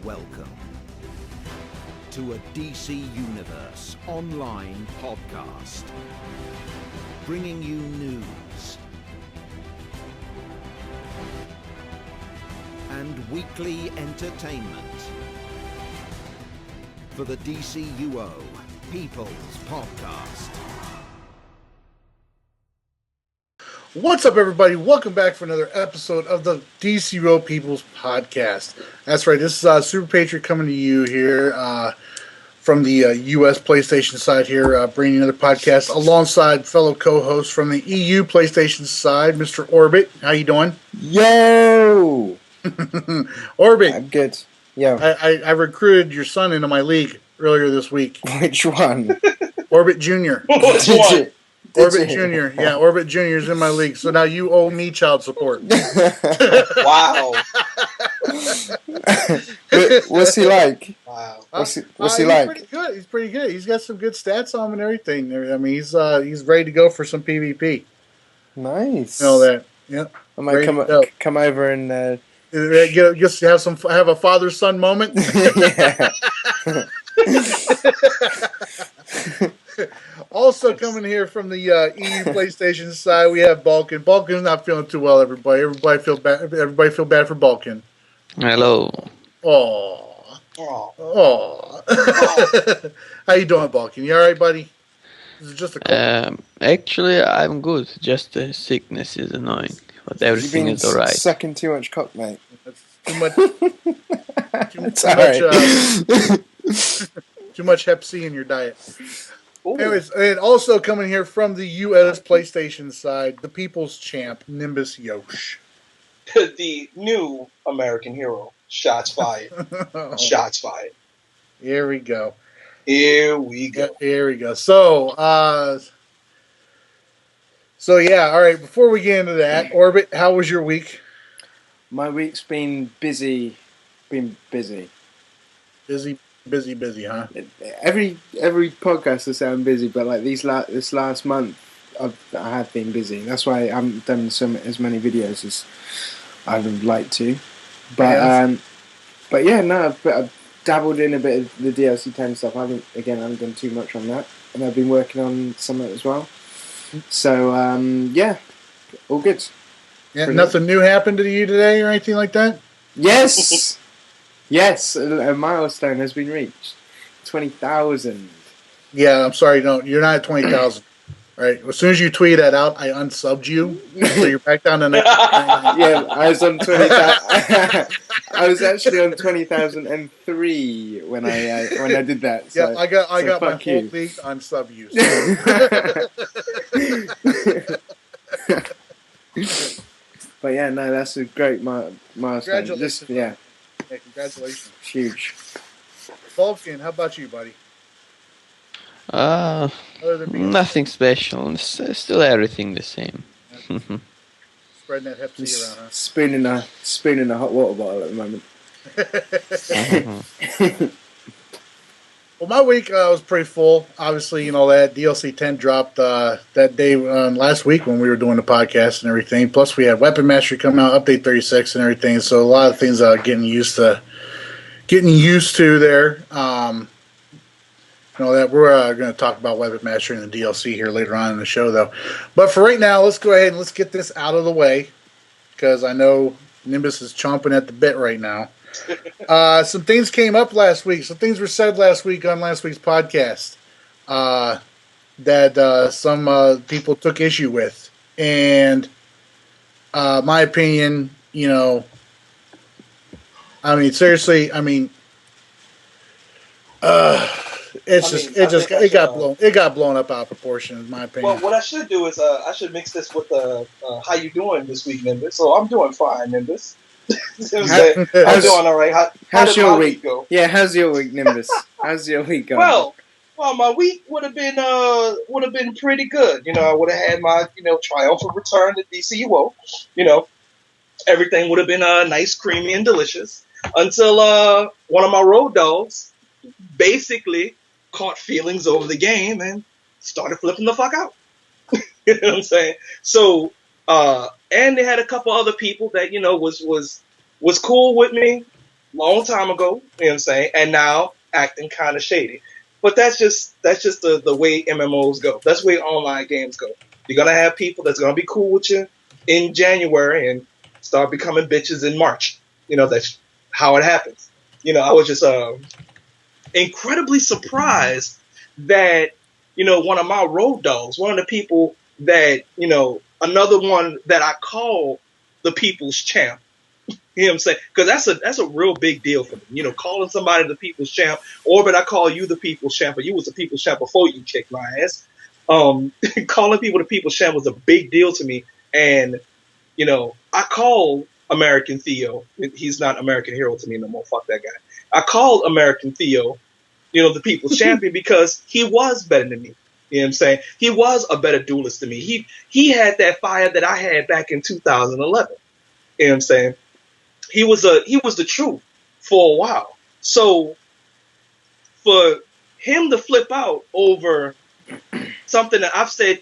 welcome to a DC Universe online podcast, bringing you news and weekly entertainment for the DCUO People's Podcast. What's up, everybody? Welcome back for another episode of the DCUO People's Podcast. That's right, this is Super Patriot coming to you here from the US PlayStation side here, bringing another podcast alongside fellow co-hosts from the EU PlayStation side, Mr. Orbit. How you doing? Yo! Orbit. I'm good. Yo. I recruited your son into my league earlier this week. Which one? Orbit Jr. Which one? Orbit Jr. Yeah, Orbit Jr. is in my league, so now you owe me child support. Wow. What's he like? Wow. What's he He's like? pretty good. He's pretty good. He's got some good stats on him and everything. I mean, he's ready to go for some PvP. Nice. You know that? Yeah. I might come over and Just have a father-son moment. yeah. Also coming here from the EU PlayStation side, we have Balkan. Balkan's not feeling too well. Everybody feel bad. Everybody feel bad for Balkan. Hello. Oh. How you doing, Balkan? You all right, buddy? Is it just a cold? Actually, I'm good. Just the sickness is annoying, but everything is alright. Sucking too much cock, mate. That's too much. Too much Hep C in your diet. Ooh. Anyways, and also coming here from the US PlayStation side, the people's champ, Nimbus Yosh. The new American hero. Shots fired. Shots fired. Here we go. Here we go. Here we go. So yeah, all right, before we get into that, Orbit, how was your week? My week's been busy. Busy, huh? Every podcast I say I'm busy, but like this last month, I have been busy. That's why I haven't done as many videos as I would like to. But yeah, no, I've dabbled in a bit of the DLC 10 stuff. I haven't done too much on that, and I've been working on some of it as well. So yeah, all good. Yeah, nothing new happened to you today or anything like that? Yes. Yes, a milestone has been reached. 20,000. Yeah, I'm sorry, no, you're not at 20,000. All right, as soon as you tweet that out, I unsubbed you, so you're back down to 99. Yeah, I was on 20,000. I was actually on 20,003 when I did that. So, yeah, I got my whole you. league to unsub you. So. But yeah, no, that's a great milestone. Congratulations. Yeah, congratulations. Huge. Balkan, how about you, buddy? Nothing special. It's still everything the same. Spreading that Hep C around, huh? Spooning a hot water bottle at the moment. Well, my week was pretty full. Obviously, you know, that DLC 10 dropped that day last week when we were doing the podcast and everything. Plus, we had Weapon Mastery come out, Update 36 and everything. So a lot of things getting used to there. You know, that we're going to talk about Weapon Mastery and the DLC here later on in the show, though. But for right now, let's go ahead and let's get this out of the way, because I know Nimbus is chomping at the bit right now. Some things came up last week. Some things were said last week on last week's podcast that some people took issue with. And my opinion, you know, I mean, seriously, it got blown up out of proportion, in my opinion. Well, what I should do is I should mix this with the how you doing this week, Nimbus. So I'm doing fine, Nimbus. I'm doing all right. How's your week go? Yeah, how's your week, Nimbus? How's your week going? Well, my week would have been pretty good. You know, I would have had my triumphant return to DCUO. You know, everything would have been nice, creamy, and delicious until one of my road dogs basically caught feelings over the game and started flipping the fuck out. You know what I'm saying? So, and they had a couple other people that was cool with me, long time ago, you know what I'm saying, and now acting kind of shady. But that's just the way MMOs go. That's the way online games go. You're gonna have people that's gonna be cool with you in January and start becoming bitches in March. That's how it happens. I was just incredibly surprised that one of my road dogs, one of the people that another one that I call the people's champ. You know what I'm saying? Because that's a real big deal for me. Calling somebody the people's champ. Orbit, I call you the people's champ, but you was the people's champ before you kicked my ass. Calling people the people's champ was a big deal to me. And, I call American Theo. He's not American Hero to me no more. Fuck that guy. I called American Theo, the people's champion because he was better than me. You know what I'm saying? He was a better duelist than me. He had that fire that I had back in 2011. You know what I'm saying? He was the truth for a while. So for him to flip out over something that I've said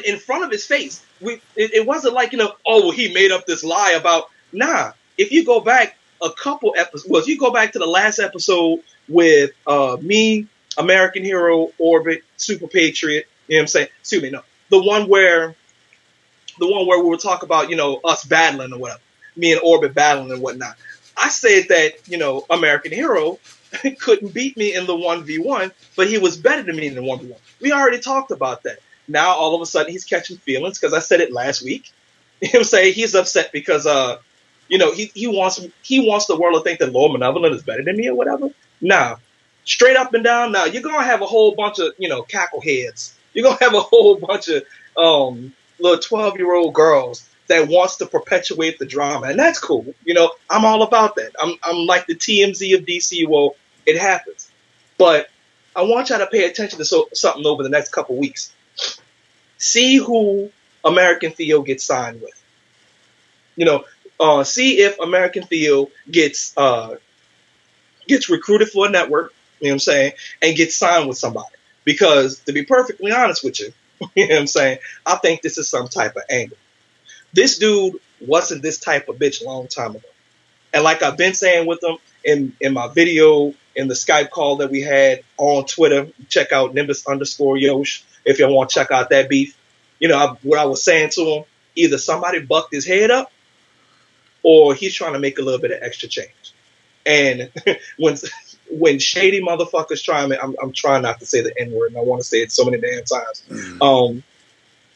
in front of his face, it wasn't like, oh, well, he made up this lie about. Nah, if you go back a couple episodes, well, if you go back to the last episode with me, American Hero, Orbit, Super Patriot, you know what I'm saying? Excuse me, no, the one where we were talking about, us battling or whatever, me and Orbit battling and whatnot. I said that, American Hero couldn't beat me in the 1v1, but he was better than me in the 1v1. We already talked about that. Now, all of a sudden, he's catching feelings because I said it last week. You know what I'm saying? He's upset because, he wants the world to think that Lord Malevolent is better than me or whatever. Nah, straight up and down. Now, you're going to have a whole bunch of, cackle heads. You're going to have a whole bunch of little 12-year-old girls that wants to perpetuate the drama, and that's cool. I'm all about that. I'm like the TMZ of DCUO. It happens, but I want y'all to pay attention to something over the next couple weeks. See who American Theo gets signed with. See if American Theo gets recruited for a network. You know what I'm saying, and gets signed with somebody. Because to be perfectly honest with you, you know what I'm saying, I think this is some type of angle. This dude wasn't this type of bitch a long time ago. And like I've been saying with him in my video, in the Skype call that we had on Twitter, check out Nimbus_Yosh if you want to check out that beef. What I was saying to him, either somebody bucked his head up or he's trying to make a little bit of extra change. And when shady motherfuckers try me, I'm trying not to say the N-word, and I want to say it so many damn times.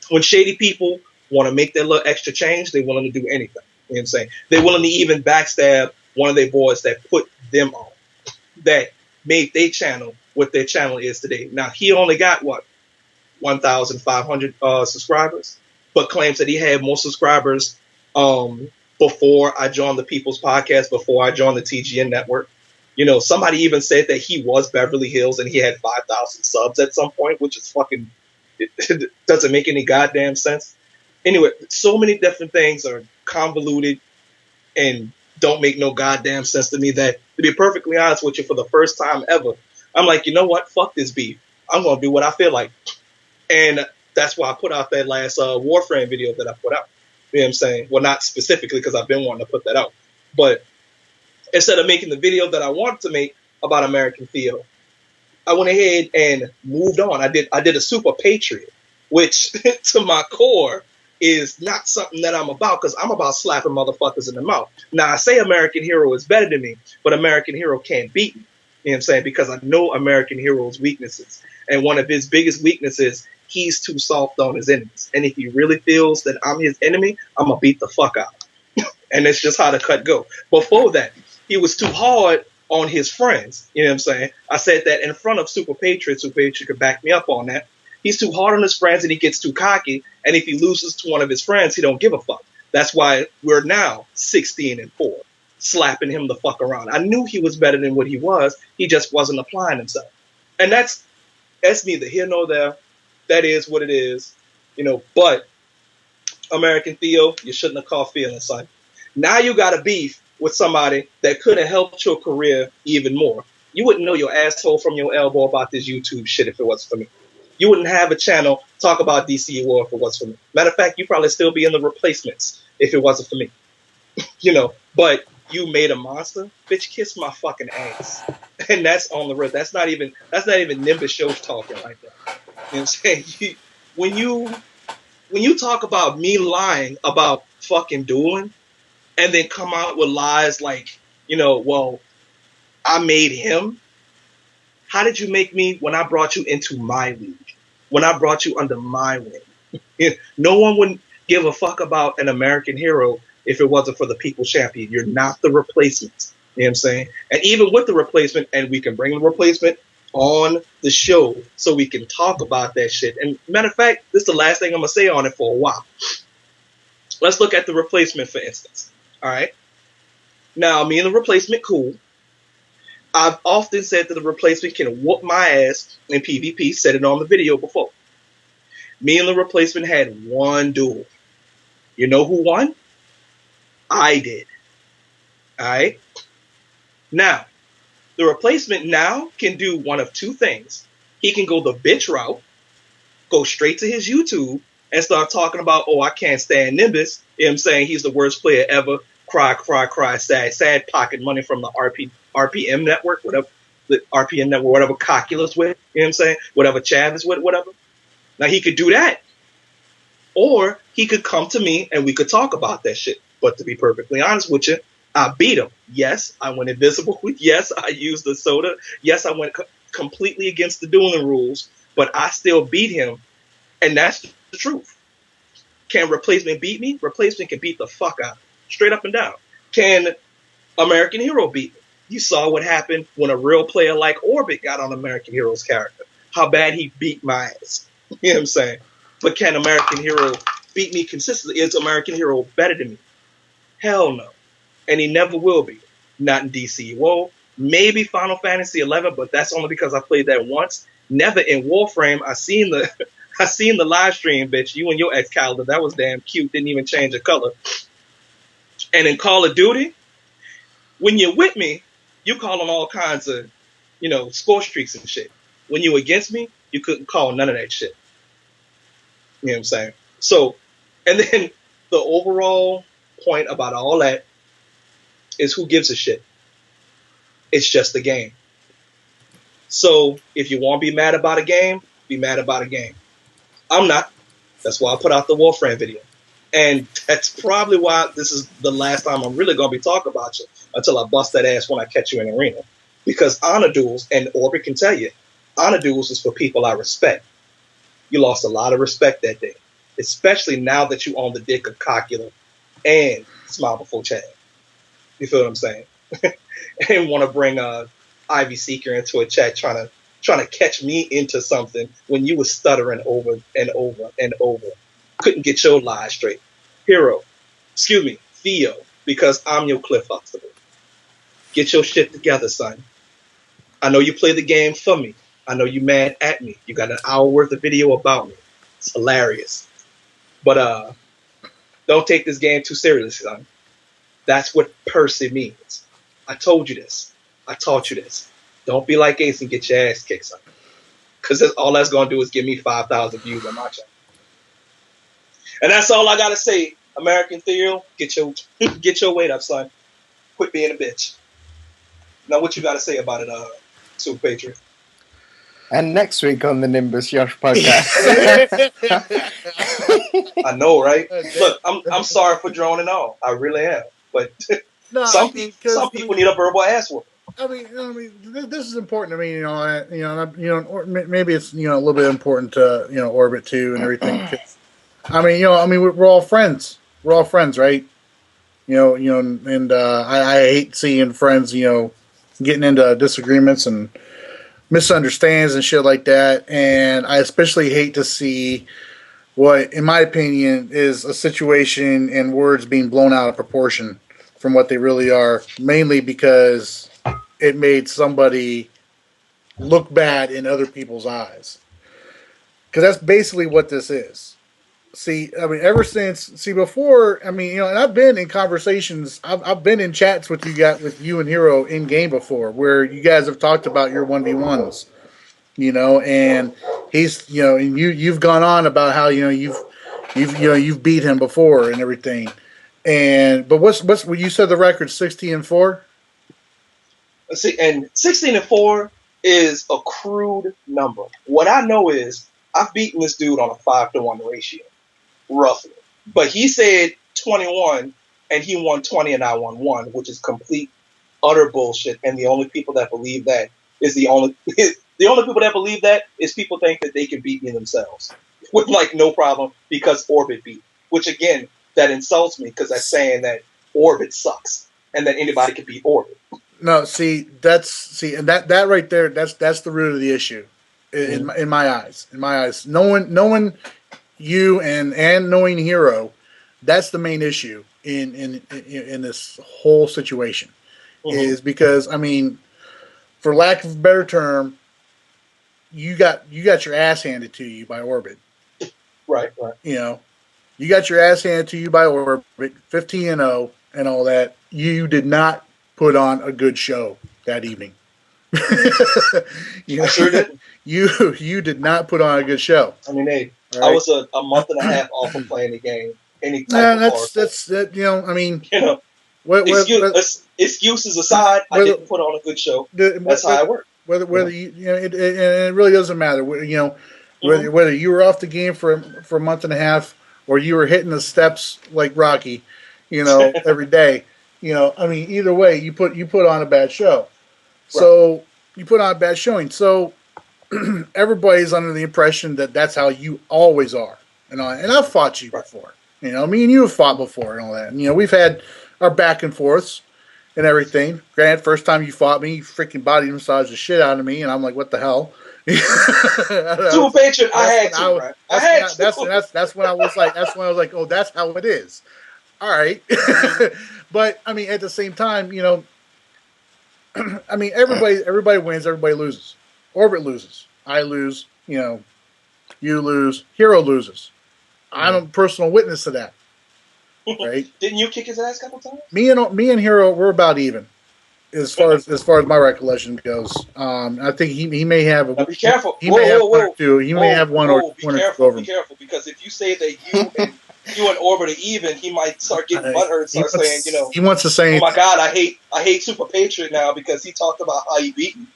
When shady people want to make their little extra change, they're willing to do anything. You know what I'm saying? They're willing to even backstab one of their boys that put them on, that made their channel what their channel is today. Now, he only got, 1,500 subscribers, but claims that he had more subscribers before I joined the People's Podcast, before I joined the TGN Network. Somebody even said that he was Beverly Hills and he had 5,000 subs at some point, which is fucking, it doesn't make any goddamn sense. Anyway, so many different things are convoluted and don't make no goddamn sense to me that, to be perfectly honest with you, for the first time ever, I'm like, you know what? Fuck this beef. I'm going to do what I feel like. And that's why I put out that last Warframe video that I put out. You know what I'm saying? Well, not specifically because I've been wanting to put that out. But instead of making the video that I wanted to make about American Theo, I went ahead and moved on. I did a Super Patriot, which to my core is not something that I'm about, because I'm about slapping motherfuckers in the mouth. Now, I say American Hero is better than me, but American Hero can't beat me. You know what I'm saying? Because I know American Hero's weaknesses. And one of his biggest weaknesses, he's too soft on his enemies. And if he really feels that I'm his enemy, I'm going to beat the fuck out. And that's just how the cut go. Before that, he was too hard on his friends. You know what I'm saying? I said that in front of Super Patriot. Super Patriot could back me up on that. He's too hard on his friends and he gets too cocky. And if he loses to one of his friends, he don't give a fuck. That's why we're now 16-4, slapping him the fuck around. I knew he was better than what he was. He just wasn't applying himself. And that's neither here nor there. That is what it is. But American Theo, you shouldn't have caught feelings, son. Now you got a beef with somebody that could have helped your career even more. You wouldn't know your asshole from your elbow about this YouTube shit if it wasn't for me. You wouldn't have a channel talk about DCUO if it wasn't for me. Matter of fact, you'd probably still be in the replacements if it wasn't for me. But you made a monster, bitch, kiss my fucking ass. And that's on the road. That's not even Nimbus shows talking like that. You know what I'm saying? When you talk about me lying about fucking dueling, and then come out with lies like, well, I made him. How did you make me when I brought you into my league? When I brought you under my wing? No one would give a fuck about an American hero if it wasn't for the People's Champion. You're not the replacement. You know what I'm saying? And even with the replacement, and we can bring the replacement on the show so we can talk about that shit. And matter of fact, this is the last thing I'm going to say on it for a while. Let's look at the replacement, for instance. All right? Now, me and the replacement, cool. I've often said that the replacement can whoop my ass in PvP, said it on the video before. Me and the replacement had one duel. You know who won? I did. Alright? Now, the replacement now can do one of two things. He can go the bitch route, go straight to his YouTube, and start talking about, I can't stand Nimbus. You know what I'm saying? He's the worst player ever. Cry, cry, cry, sad, pocket money from the RPM network, whatever, the RPM network, whatever Cocula's with, you know what I'm saying? Whatever Chav is with, whatever. Now, he could do that. Or he could come to me and we could talk about that shit. But to be perfectly honest with you, I beat him. Yes, I went invisible. Yes, I used the soda. Yes, I went completely against the dueling rules. But I still beat him. And that's the truth. Can replacement beat me? Replacement can beat the fuck out. Straight up and down. Can American Hero beat me? You saw what happened when a real player like Orbit got on American Hero's character. How bad he beat my ass. You know what I'm saying? But can American Hero beat me consistently? Is American Hero better than me? Hell no. And he never will be. Not in DCUO. Maybe Final Fantasy 11, but that's only because I played that once. Never in Warframe. I seen the live stream, bitch. You and your Excalibur. That was damn cute. Didn't even change the color. And in Call of Duty, when you're with me, you call them all kinds of, score streaks and shit. When you against me, you couldn't call none of that shit. You know what I'm saying? So, and then the overall point about all that is who gives a shit. It's just a game. So, if you want to be mad about a game, be mad about a game. I'm not. That's why I put out the Warframe video. And that's probably why this is the last time I'm really going to be talking about you until I bust that ass when I catch you in arena. Because honor duels, and Orbit can tell you, honor duels is for people I respect. You lost a lot of respect that day, especially now that you own the dick of Cocula and Smile Before Chad. You feel what I'm saying? And want to bring Ivy Seeker into a chat trying to catch me into something when you were stuttering over and over and over. Couldn't get your lies straight. Theo, because I'm your Cliff Huxtable. Get your shit together, son. I know you play the game for me. I know you mad at me. You got an hour worth of video about me. It's hilarious. But don't take this game too seriously, son. That's what Percy means. I told you this. I taught you this. Don't be like Ace and get your ass kicked, son. Because all that's going to do is give me 5,000 views on my channel. And that's all I gotta say. American Theo, get your weight up, son. Quit being a bitch. Now, what you gotta say about it, Super Patriot? And next week on the Nimbus Yosh podcast. I know, right? Look, I'm sorry for droning on. I really am. But No, some people need a verbal ass whooping. This is important. Maybe it's a little bit important to Orbit too and everything. We're all friends. We're all friends, right? And I hate seeing friends, getting into disagreements and misunderstands and shit like that. And I especially hate to see what, in my opinion, is a situation and words being blown out of proportion from what they really are, mainly because it made somebody look bad in other people's eyes. Because that's basically what this is. Before, and I've been in conversations, I've been in chats with you and Hero in game before, where you guys have talked about your 1v1s, and he's, and you've gone on about how, you've beat him before and everything. But what's you said the record 60-4? See, and 16-4 is a crude number. What I know is I've beaten this dude on a 5-to-1 ratio, roughly. But he said 21, and he won 20, and I won 1, which is complete, utter bullshit. And the only people that believe that is the only people that believe that is people think that they can beat me themselves with like no problem because Orbit beat. Which again, that insults me because that's saying that Orbit sucks and that anybody can beat Orbit. No, and that right there, that's the root of the issue, in my eyes. In my eyes, knowing you and knowing Hero, that's the main issue in this whole situation, is because I mean, for lack of a better term, you got your ass handed to you by Orbit. Right. You know, you got your ass handed to you by Orbit, 15-0 and all that. You did not put on a good show that evening. I sure did. You did not put on a good show. I mean, hey, right? I was a month and a half off of playing the game. Any type of that's you know. I mean, you know, excuses aside, I didn't put on a good show. That's how I work. Whether you know, it really doesn't matter. You know, whether you were off the game for a month and a half or you were hitting the steps like Rocky, you know, every day. You know, I mean, either way, you put on a bad show. So you put on a bad showing. So everybody's under the impression that that's how you always are. And I've fought you before. You know, me and you have fought before and all that. And, you know, we've had our back and forths and everything. Granted, first time you fought me, you freaking body massaged the shit out of me, and I'm like, what the hell? Super Patriot, I had to. That's when I was like, oh, that's how it is. All right. But I mean, at the same time, you know, I mean, everybody wins, everybody loses. Orbit loses, I lose, you know, you lose, Hero loses. I'm a personal witness to that. Right? Didn't you kick his ass a couple times? Me and Hero, we're about even, as far as my recollection goes. I think he may have. Now be careful. He may have one or two. He may have one or two over. Be careful, because if you say that you and Orbit are even, he might start getting butthurt, saying, you know, he wants to say, oh my God, I hate Super Patriot now because he talked about how he beat me.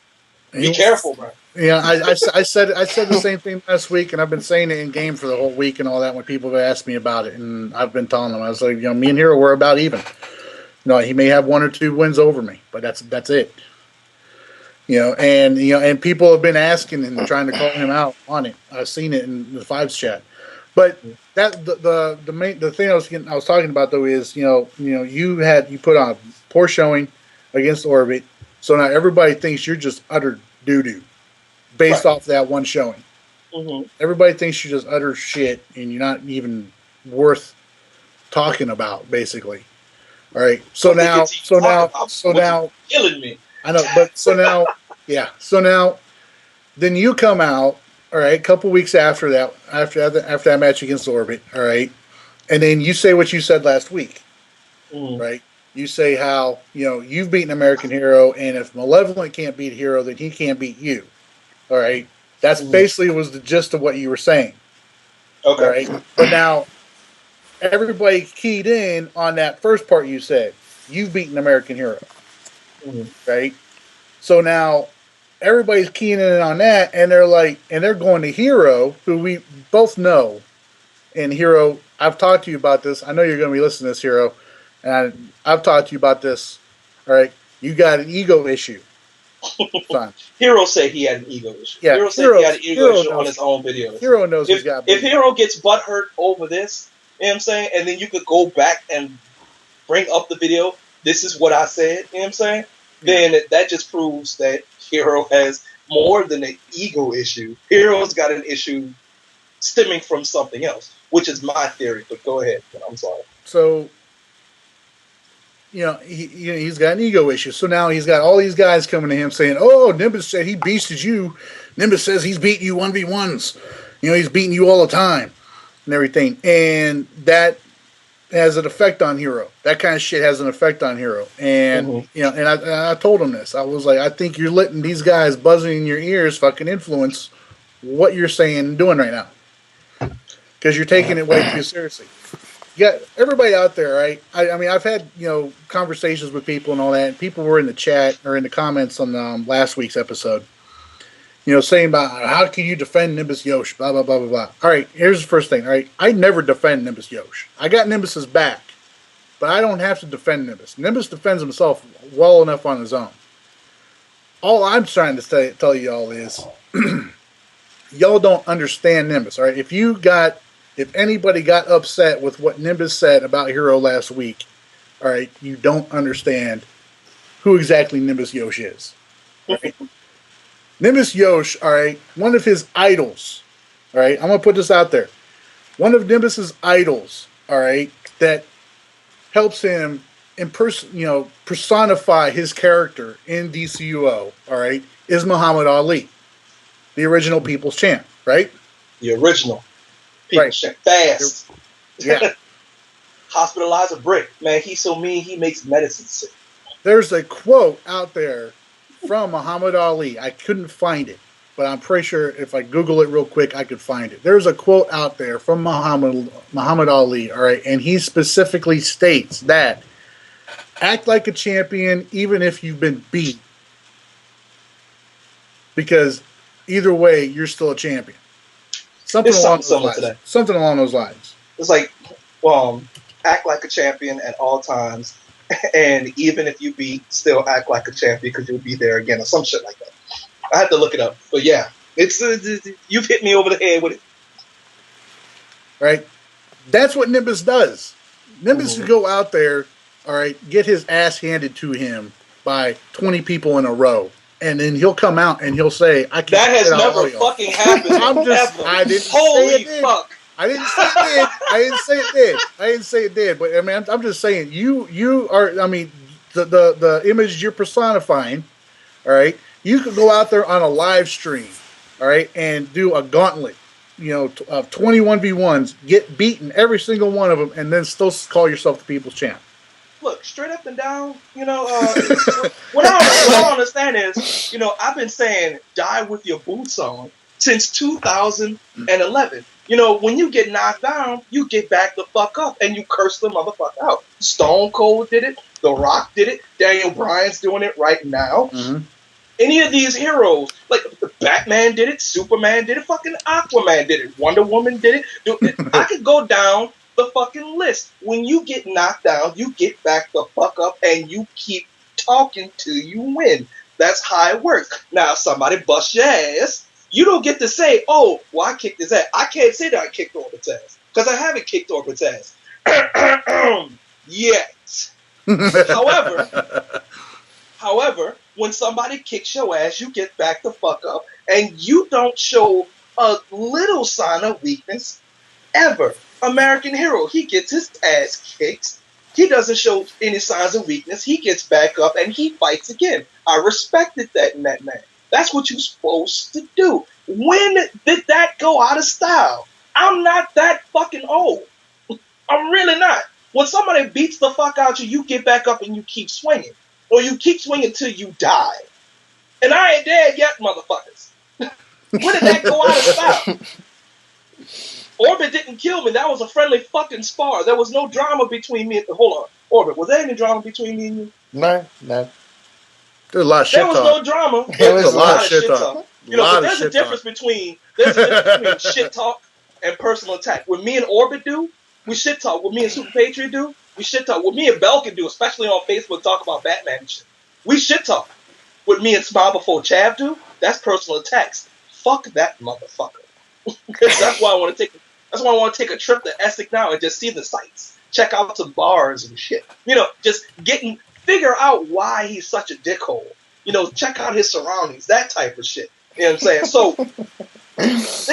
Be careful, bro. Yeah, I said the same thing last week, and I've been saying it in game for the whole week and all that when people have asked me about it, and I've been telling them, I was like, you know, me and Hero, we're about even. You know, he may have one or two wins over me, but that's it. You know, and people have been asking and trying to call him out on it. I've seen it in the Fives chat. But that the thing I was talking about though is, you know you put on a poor showing against Orbit, so now everybody thinks you're just utter doo-doo based off that one showing. Everybody thinks you're just utter shit and you're not even worth talking about, basically. All right. So now killing me. I know, but so now then you come out, all right, a couple weeks after that match against Orbit, all right, and then you say what you said last week, right? You say how, you know, you've beaten American Hero, and if Malevolent can't beat Hero, then he can't beat you. All right, that's basically was the gist of what you were saying. Okay. All right, but now everybody keyed in on that first part you said. You've beaten American Hero, right? So now everybody's keying in on that, and they're going to Hero, who we both know. And Hero, I've talked to you about this. I know you're going to be listening to this, Hero. And I've talked to you about this. All right, you got an ego issue. Fine. Hero said he had an ego issue. Yeah, Hero said he had an ego issue on his own videos. Hero knows he's got. If Hero gets butthurt over this, you know what I'm saying, and then you could go back and bring up the video. This is what I said. You know what I'm saying? Then that just proves that Hero has more than an ego issue. Hero's got an issue stemming from something else, which is my theory. But go ahead. I'm sorry. So, you know, he's got an ego issue. So now he's got all these guys coming to him saying, "Oh, Nimbus said he beasted you. Nimbus says he's beating you 1v1s. You know, he's beating you all the time and everything." And that has an effect on Hero. That kind of shit has an effect on Hero. And you know, and I told him this. I was like, I think you're letting these guys buzzing in your ears fucking influence what you're saying and doing right now, because you're taking it way too seriously. you got everybody out there, right? I mean, I've had conversations with people and all that. And people were in the chat or in the comments on last week's episode, saying about how can you defend Nimbus Yosh, blah blah blah blah blah. All right, here's the first thing. All right, I never defend Nimbus Yosh. I got Nimbus's back, but I don't have to defend Nimbus. Nimbus defends himself well enough on his own. All I'm trying to tell y'all is, y'all don't understand Nimbus. All right, if anybody got upset with what Nimbus said about Hero last week, all right, you don't understand who exactly Nimbus Yosh is. All right? Nimbus Yosh, all right, one of his idols, all right, I'm going to put this out there. One of Nimbus's idols, all right, that helps him personify his character in DCUO, all right, is Muhammad Ali, the original People's Champ, right? The original People's Champ. Fast. Yeah. Hospitalize a brick. Man, he's so mean, he makes medicine sick. There's a quote out there from Muhammad Ali. I couldn't find it, but I'm pretty sure if I Google it real quick, I could find it. There's a quote out there from Muhammad Ali, all right, and he specifically states that act like a champion even if you've been beat, because either way, you're still a champion. Something along those lines. It's like, act like a champion at all times, and even if you beat, still act like a champion because you'll be there again, or some shit like that. I have to look it up, but yeah, it's you've hit me over the head with it. Right, that's what Nimbus does. Nimbus will go out there, all right, get his ass handed to him by 20 people in a row, and then he'll come out and he'll say, "I can't." That has never fucking happened. I didn't Holy say it did. fuck. I didn't say it did. I didn't say it did. But I mean, I'm just saying you are. I mean, the image you're personifying. All right, you could go out there on a live stream. All right, and do a gauntlet. Of 21v1s, get beaten every single one of them, and then still call yourself the People's Champ. Look, straight up and down, what I don't understand is, I've been saying die with your boots on since 2011. When you get knocked down, you get back the fuck up and you curse the motherfucker out. Stone Cold did it. The Rock did it. Daniel Bryan's doing it right now. Mm-hmm. Any of these heroes, like Batman did it, Superman did it, fucking Aquaman did it, Wonder Woman did it. I could go down the fucking list. When you get knocked down, you get back the fuck up and you keep talking till you win. That's how it works. Now, if somebody busts your ass, you don't get to say, "Oh, well, I kicked his ass." I can't say that I kicked Orbit's ass because I haven't kicked Orbit's ass yet. However, when somebody kicks your ass, you get back the fuck up and you don't show a little sign of weakness ever. American Hero, he gets his ass kicked. He doesn't show any signs of weakness. He gets back up and he fights again. I respected that in that man. That's what you're supposed to do. When did that go out of style? I'm not that fucking old. I'm really not. When somebody beats the fuck out you, you get back up and you keep swinging. Or you keep swinging till you die. And I ain't dead yet, motherfuckers. When did that go out of style? Orbit didn't kill me. That was a friendly fucking spar. There was no drama between me and... Hold on. Orbit, was there any drama between me and you? No. There's a lot of shit talk. There was no drama. There was a lot of shit talk. But there's a difference between shit talk and personal attack. What me and Orbit do, we shit talk. What me and Super Patriot do, we shit talk. What me and Balkan do, especially on Facebook, talk about Batman and shit. We shit talk. What me and Smile Before Chav do, that's personal attacks. Fuck that motherfucker. That's why I want to take a trip to Essex now and just see the sights. Check out some bars and shit. Just figure out why he's such a dickhole. Check out his surroundings, that type of shit. You know what I'm saying? So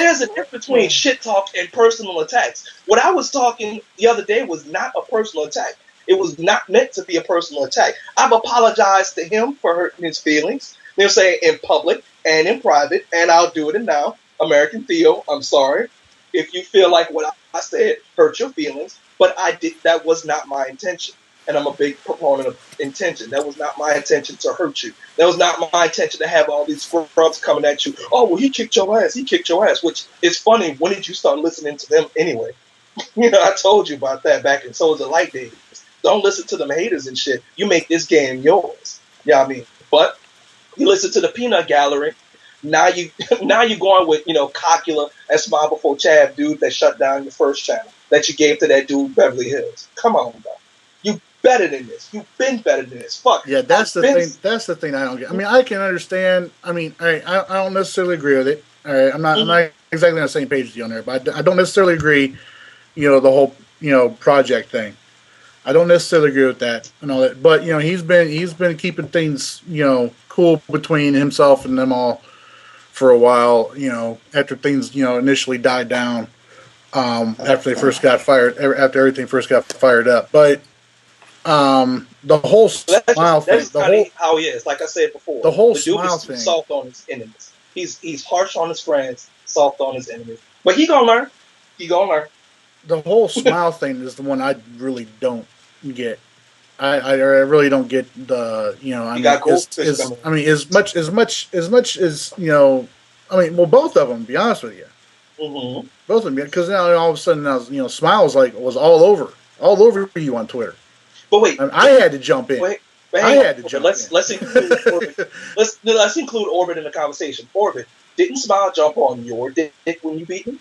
there's a difference between shit talk and personal attacks. What I was talking the other day was not a personal attack. It was not meant to be a personal attack. I've apologized to him for hurting his feelings. You know what I'm saying? In public and in private, and I'll do it now. American Theo, I'm sorry if you feel like what I said hurt your feelings, but that was not my intention. And I'm a big proponent of intention. That was not my intention to hurt you. That was not my intention to have all these scrubs coming at you. Oh, well, he kicked your ass. He kicked your ass, which is funny. When did you start listening to them anyway? I told you about that back in Soldier Light days. Don't listen to them haters and shit. You make this game yours. Yeah, I mean, but you listen to the Peanut Gallery. Now you now you going with Cocula and Smile Before Chav, dude that shut down your first channel that you gave to that dude Beverly Hills. Come on, bro. You better than this. You've been better than this. Fuck. Yeah, that's the thing. That's the thing I don't get. I mean, I can understand. I mean, I don't necessarily agree with it. All right, I'm not exactly on the same page with you on there, but I don't necessarily agree. The whole project thing. I don't necessarily agree with that and all that. But he's been keeping things cool between himself and them all for a while. After things initially died down. After they first got fired. After everything first got fired up, but. The whole smile thing. That's kind of how he is. Like I said before, the whole the dude smile is thing. Soft on his enemies. He's harsh on his friends, soft on his enemies. But he gonna learn. He gonna learn. The whole smile thing is the one I really don't get. I really don't get the I mean as much as I mean both of them. To be honest with you, both of them because now all of a sudden now Smile was all over you on Twitter. But wait, I had to jump in. I had to jump in. Let's include Orbit. Let's include Orbit in the conversation. Orbit, didn't Smile jump on your dick when you beat him?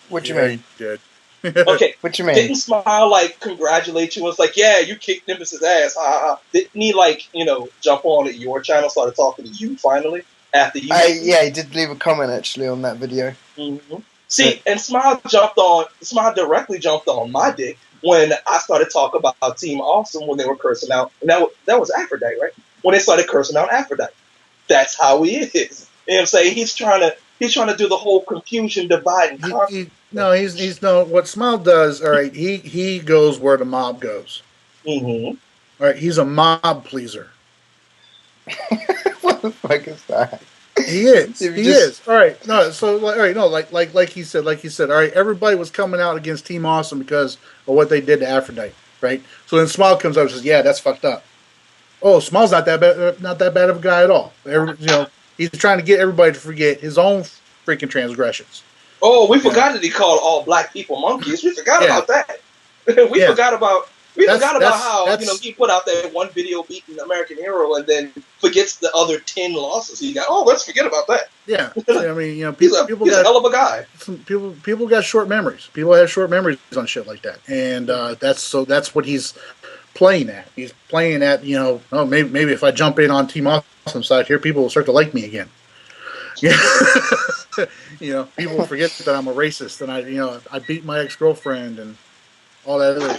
What you mean? He did. Okay. What you mean? Didn't Smile congratulate you? It's like, yeah, you kicked Nimbus's ass. Didn't he jump on at your channel, started talking to you finally after you? Yeah, he did leave a comment actually on that video. Mm-hmm. See, and Smile directly jumped on my dick when I started talking about Team Awesome when they were cursing out. And that was Aphrodite, right? When they started cursing out Aphrodite. That's how he is. You know what I'm saying? He's trying to do the whole confusion, divide, and conquer. He's what Smile does. All right, he goes where the mob goes. Mm-hmm. All right, he's a mob pleaser. What the fuck is that? He is. He is. All right. No. So, all right. No. Like he said. All right. Everybody was coming out against Team Awesome because of what they did to Aphrodite. Right. So then Smile comes up and says, "Yeah, that's fucked up." Oh, Smile's not that bad. Not that bad of a guy at all. He's trying to get everybody to forget his own freaking transgressions. Oh, we forgot that he called all black people monkeys. We forgot about that. We forgot about how he put out that one video beating American Hero and then forgets the other 10 losses he got. Oh, let's forget about that. Yeah, I mean, people he's a hell of a guy. People got short memories. People have short memories on shit like that, and that's what he's playing at. He's playing at maybe if I jump in on Team Awesome side here, people will start to like me again. Yeah, people will forget that I'm a racist and I beat my ex-girlfriend and all that other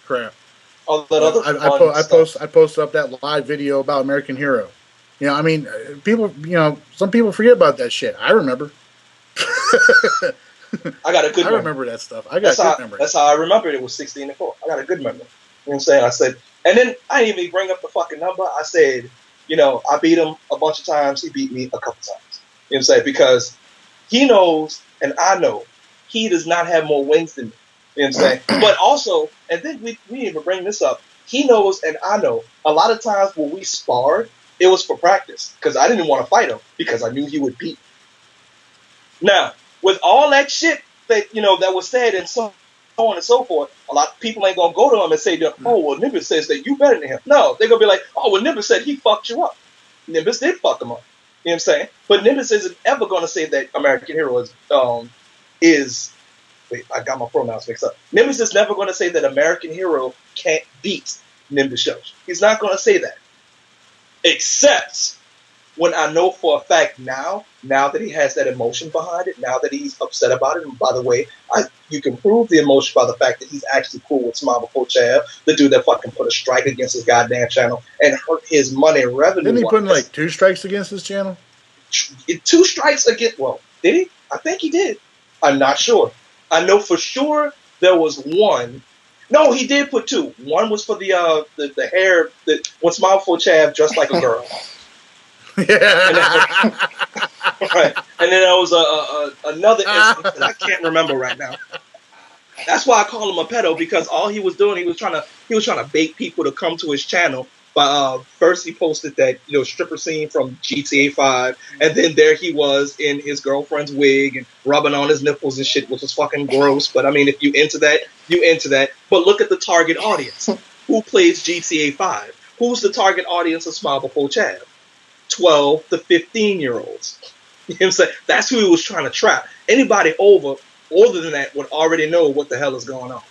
crap. All that other I posted up that live video about American Hero. I mean, people, some people forget about that shit. I remember. I got a good memory. I remember that stuff. I got a good memory. That's how I remember it was 16-4. I got a good memory. You know what I'm saying? I said, and then I didn't even bring up the fucking number. I said, I beat him a bunch of times. He beat me a couple times. You know what I'm saying? Because he knows, and I know, he does not have more wins than me. You know what I'm saying? But also, and then we didn't even bring this up, he knows and I know, a lot of times when we sparred, it was for practice. Because I didn't want to fight him, because I knew he would beat me. Now, with all that shit that, that was said and so on and so forth, a lot of people ain't going to go to him and say, oh, well, Nimbus says that you better than him. No, they're going to be like, oh, well, Nimbus said he fucked you up. Nimbus did fuck him up. You know what I'm saying? But Nimbus isn't ever going to say that American Hero is wait, I got my pronouns mixed up. Nimbus is never going to say that American Hero can't beat Nimbus Shows. He's not going to say that. Except when I know for a fact now that he has that emotion behind it, now that he's upset about it, and by the way, you can prove the emotion by the fact that he's actually cool with Smile Before Chav, the dude that fucking put a strike against his goddamn channel and hurt his money and revenue. Didn't he put in 2 strikes against his channel? 2 strikes against, well, did he? I think he did. I'm not sure. I know for sure there was 1. No, he did put 2. 1 was for the hair that when Smile Before Chav dressed like a girl. Yeah. Right. And then there was another instance that I can't remember right now. That's why I call him a pedo, because all he was doing, he was trying to bait people to come to his channel But first he posted that stripper scene from GTA 5, and then there he was in his girlfriend's wig and rubbing on his nipples and shit, which was fucking gross. But I mean, if you into that, you into that. But look at the target audience. Who plays GTA 5? Who's the target audience of Smile Before Chav? 12 to 15-year-olds. You know what I'm saying? That's who he was trying to trap. Anybody older than that would already know what the hell is going on.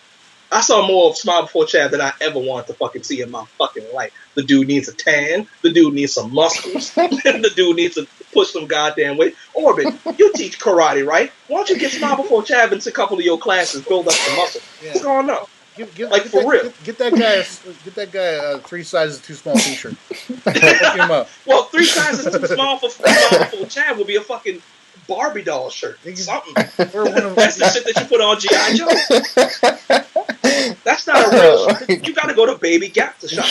I saw more of Smile Before Chad than I ever wanted to fucking see in my fucking life. The dude needs a tan. The dude needs some muscles. The dude needs to push some goddamn weight. Orbit, you teach karate, right? Why don't you get Smile Before Chad into a couple of your classes, build up some muscle? Yeah. What's going on? Real. Get that guy a 3 sizes too small t-shirt. Hook him up. Well, 3 sizes too small for Smile Before Chad would be a fucking Barbie doll shirt. Something. That's the shit that you put on G.I. Joe. That's not a real shirt. You gotta go to Baby Gap to shop.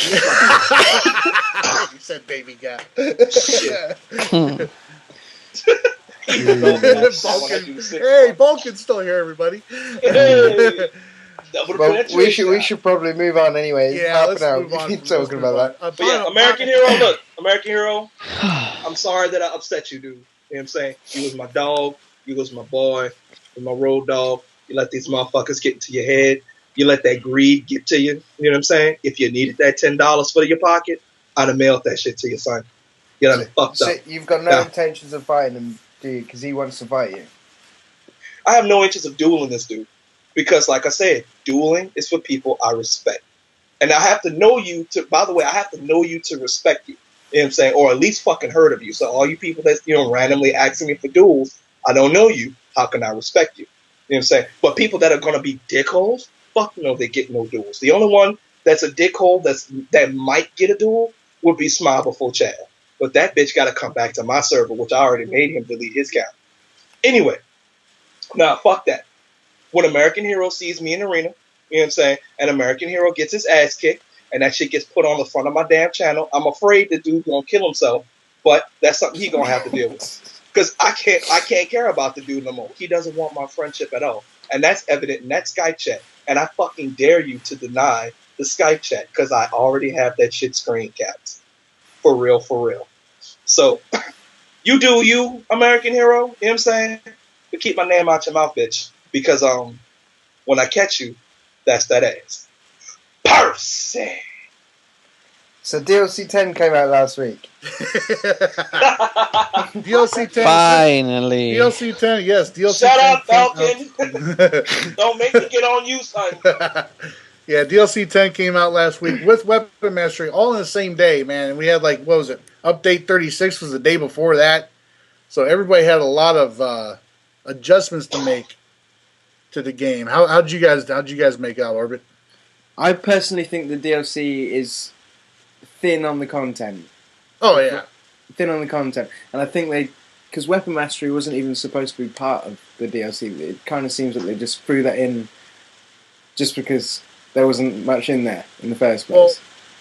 You said Baby Gap. Shit. Hey, Balkan's still here, everybody. Hey. Well, we should probably move on anyway. Yeah, let's move on. Keep talking about that. But yeah, American Hero, look. American Hero, I'm sorry that I upset you, dude. You know what I'm saying? You was my dog. You was my boy. You my road dog. You let these motherfuckers get into your head. You let that greed get to you. You know what I'm saying? If you needed that $10 for your pocket, I'd have mailed that shit to your son. You know, fucked up. You've got no intentions of fighting him, do you? Because he wants to fight you. I have no interest of dueling this dude. Because, like I said, dueling is for people I respect. And I have to know you to, by the way, I have to know you to respect you. You know what I'm saying? Or at least fucking heard of you. So all you people that's, randomly asking me for duels, I don't know you. How can I respect you? You know what I'm saying? But people that are going to be dickholes, fuck no, they get no duels. The only one that's a dickhole that might get a duel would be Smile Before Chad. But that bitch got to come back to my server, which I already made him delete his account. Anyway, now fuck that. When American Hero sees me in the arena, you know what I'm saying, and American Hero gets his ass kicked, and that shit gets put on the front of my damn channel, I'm afraid the dude's gonna kill himself, but that's something he's gonna have to deal with. Because I can't care about the dude no more. He doesn't want my friendship at all. And that's evident in that Skype chat. And I fucking dare you to deny the Skype chat, because I already have that shit screen capped. For real, for real. So, you do you, American Hero, you know what I'm saying? But keep my name out your mouth, bitch. Because when I catch you, that's that ass. Percy! So DLC 10 came out last week. DLC 10. Finally. DLC 10, yes. DLC Shut 10 up, Falcon! Don't make me get on you, son. Yeah, DLC 10 came out last week with Weapon Mastery all in the same day, man. And we had Update 36 was the day before that. So everybody had a lot of adjustments to make to the game. How'd you guys make out, Orbit? I personally think the DLC is thin on the content. Oh yeah, thin on the content, and I think because Weapon Mastery wasn't even supposed to be part of the DLC. It kind of seems that they just threw that in just because there wasn't much in there in the first place.